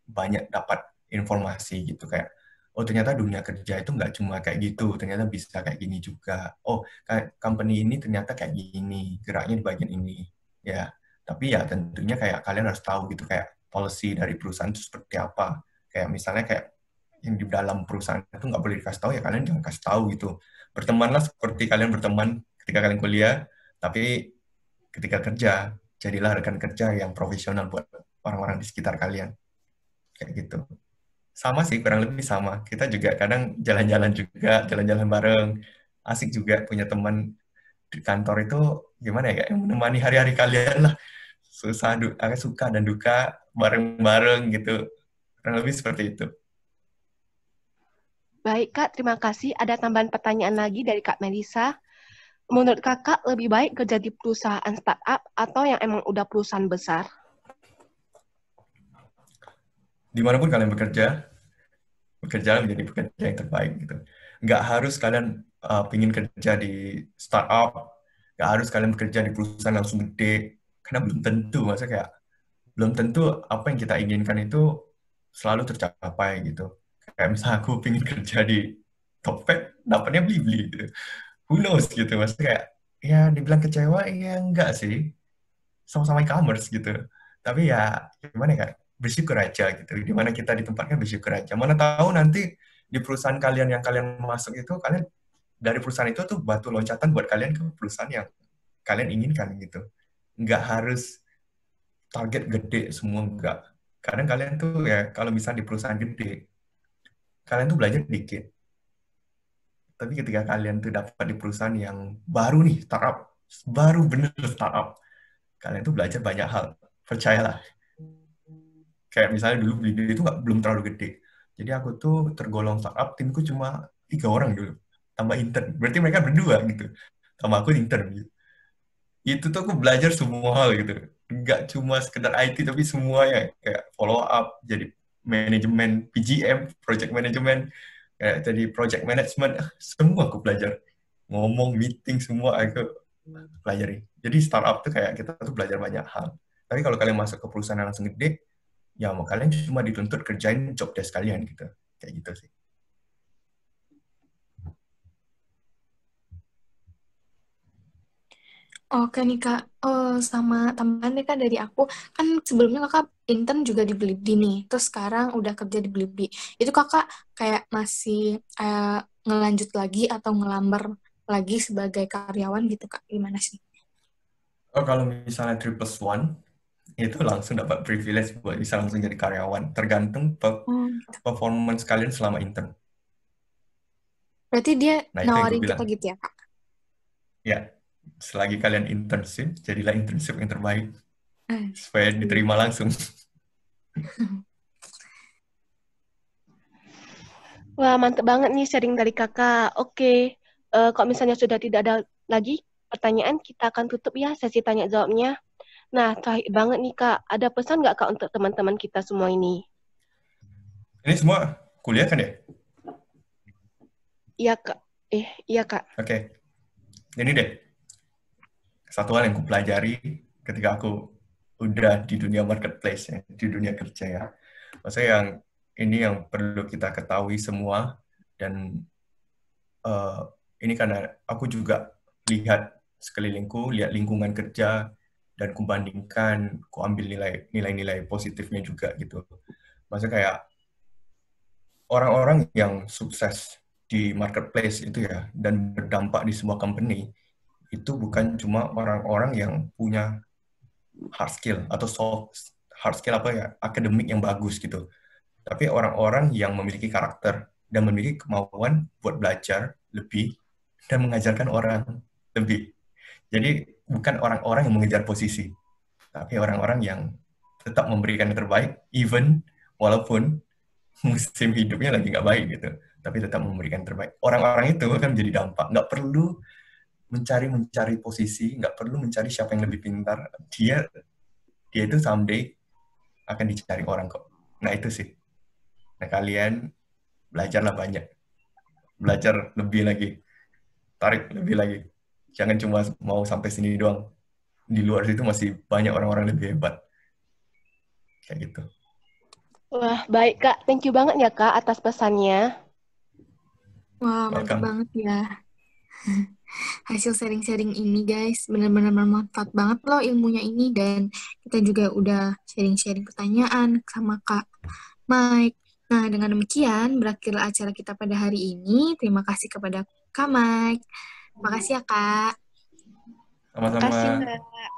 banyak dapat informasi gitu, kayak oh ternyata dunia kerja itu nggak cuma kayak gitu, ternyata bisa kayak gini juga. Oh kayak company ini ternyata kayak gini, geraknya di bagian ini. Ya, tapi ya tentunya kayak kalian harus tahu gitu kayak policy dari perusahaan itu seperti apa. Kayak misalnya kayak yang di dalam perusahaan itu nggak boleh dikasih tahu, ya kalian jangan kasih tahu gitu. Bertemanlah seperti kalian berteman ketika kalian kuliah, tapi ketika kerja, jadilah rekan kerja yang profesional buat orang-orang di sekitar kalian. Kayak gitu. Sama sih, kurang lebih sama. Kita juga kadang jalan-jalan juga, jalan-jalan bareng. Asik juga punya teman di kantor itu, gimana ya, yang menemani hari-hari kalian lah. Suka dan duka bareng-bareng gitu. Kurang lebih seperti itu. Baik, Kak. Terima kasih. Ada tambahan pertanyaan lagi dari Kak Melisa. Menurut Kakak, lebih baik kerja di perusahaan startup atau yang emang udah perusahaan besar? Dimanapun kalian bekerja menjadi pekerja yang terbaik gitu. Nggak harus kalian pengen kerja di startup, nggak harus kalian bekerja di perusahaan langsung gede, karena belum tentu, maksudnya kayak belum tentu apa yang kita inginkan itu selalu tercapai gitu. Kayak misalnya aku pengen kerja di Topet, dapatnya Blibli gitu. Who knows gitu, maksudnya kayak ya dibilang kecewa, ya enggak sih. Sama-sama e-commerce gitu. Tapi ya gimana ya, bersyukur aja gitu. Di mana kita ditempatkan bersyukur aja. Mana tahu nanti di perusahaan kalian yang kalian masuk itu, kalian dari perusahaan itu tuh batu loncatan buat kalian ke perusahaan yang kalian inginkan gitu. Nggak harus target gede semua, enggak. Kadang kalian tuh ya kalau misalnya di perusahaan gede, kalian tuh belajar dikit. Tapi ketika kalian tuh dapat di perusahaan yang baru nih, startup, baru bener startup, kalian tuh belajar banyak hal. Percayalah. Kayak misalnya dulu Blibli itu belum terlalu gede. Jadi aku tuh tergolong startup, timku cuma 3 orang dulu. Tambah intern. Berarti mereka berdua gitu. Tambah aku intern gitu. Itu tuh aku belajar semua hal gitu. Nggak cuma sekedar IT, tapi semuanya. Kayak follow up, jadi manajemen, PGM, project management, kayak jadi project management. Semua aku belajar. Ngomong, meeting, semua aku pelajari. Jadi startup tuh kayak kita tuh belajar banyak hal. Tapi kalau kalian masuk ke perusahaan yang langsung gede, ya mau kalian cuma dituntut kerjain job desk kalian gitu. Kayak gitu sih. Oke nih Kak, sama tambahan nih Kak dari aku, kan sebelumnya Kakak intern juga di Blibli nih, terus sekarang udah kerja di Blibli. Itu Kakak kayak masih ngelanjut lagi atau ngelamar lagi sebagai karyawan gitu Kak? Gimana sih? Oh, kalau misalnya 3+1, itu langsung dapat privilege buat bisa langsung jadi karyawan. Tergantung Gitu. performance kalian selama intern. Berarti dia Nah, itu yang gue nawarin kita bilang. gitu ya Kak? Ya, selagi kalian internship, jadilah internship yang terbaik. Supaya Iya. diterima langsung. Wah, mantep banget nih sharing dari kakak. Oke, kalau misalnya sudah tidak ada lagi pertanyaan, kita akan tutup ya sesi tanya jawabnya. Nah, terakhir banget nih kak, ada pesan nggak kak untuk teman-teman kita semua ini? Ini semua kuliah kan ya? Iya kak. Iya kak. Oke. Ini deh, satu hal yang aku pelajari ketika aku udah di dunia marketplace ya, di dunia kerja ya. Maksudnya yang perlu kita ketahui semua, dan ini karena aku juga lihat sekelilingku, lihat lingkungan kerja, dan kubandingkan, kuambil nilai-nilai positifnya juga gitu. Maksudnya kayak orang-orang yang sukses di marketplace itu ya, dan berdampak di sebuah company, itu bukan cuma orang-orang yang punya hard skill atau soft hard skill apa ya, akademik yang bagus gitu. Tapi orang-orang yang memiliki karakter dan memiliki kemauan buat belajar lebih dan mengajarkan orang lebih. Jadi bukan orang-orang yang mengejar posisi, tapi orang-orang yang tetap memberikan yang terbaik, even walaupun musim hidupnya lagi nggak baik gitu, tapi tetap memberikan yang terbaik. Orang-orang itu akan menjadi dampak. Nggak perlu mencari posisi, nggak perlu mencari siapa yang lebih pintar. Dia itu someday akan dicari orang kok. Nah itu sih. Nah kalian belajarlah banyak, belajar lebih lagi, tarik lebih lagi. Jangan cuma mau sampai sini doang. Di luar situ masih banyak orang-orang lebih hebat. Kayak gitu. Wah, baik kak. Thank you banget ya kak atas pesannya. Wah, mantap Welcome. banget ya. Hasil sharing-sharing ini guys, benar-benar bermanfaat banget loh ilmunya ini, dan kita juga udah sharing-sharing pertanyaan sama Kak Mike. Nah, dengan demikian berakhirlah acara kita pada hari ini. Terima kasih kepada Kak Mike. Makasih ya Kak. Makasih Sama-sama. kak.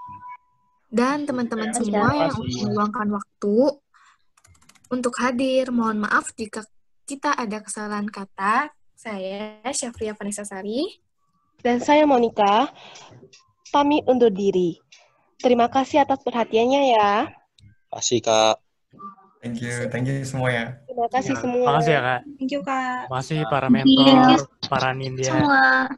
Dan teman-teman semua yang udah meluangkan waktu untuk hadir. Mohon maaf jika kita ada kesalahan kata. Saya Syafria Vanessa Sari. Dan saya Monica, pamit undur diri. Terima kasih atas perhatiannya ya. Terima kasih Kak. Thank you semua ya. Terima kasih semua. Makasih ya Kak. Thank you Kak. Makasih para mentor, para ninja. Semua.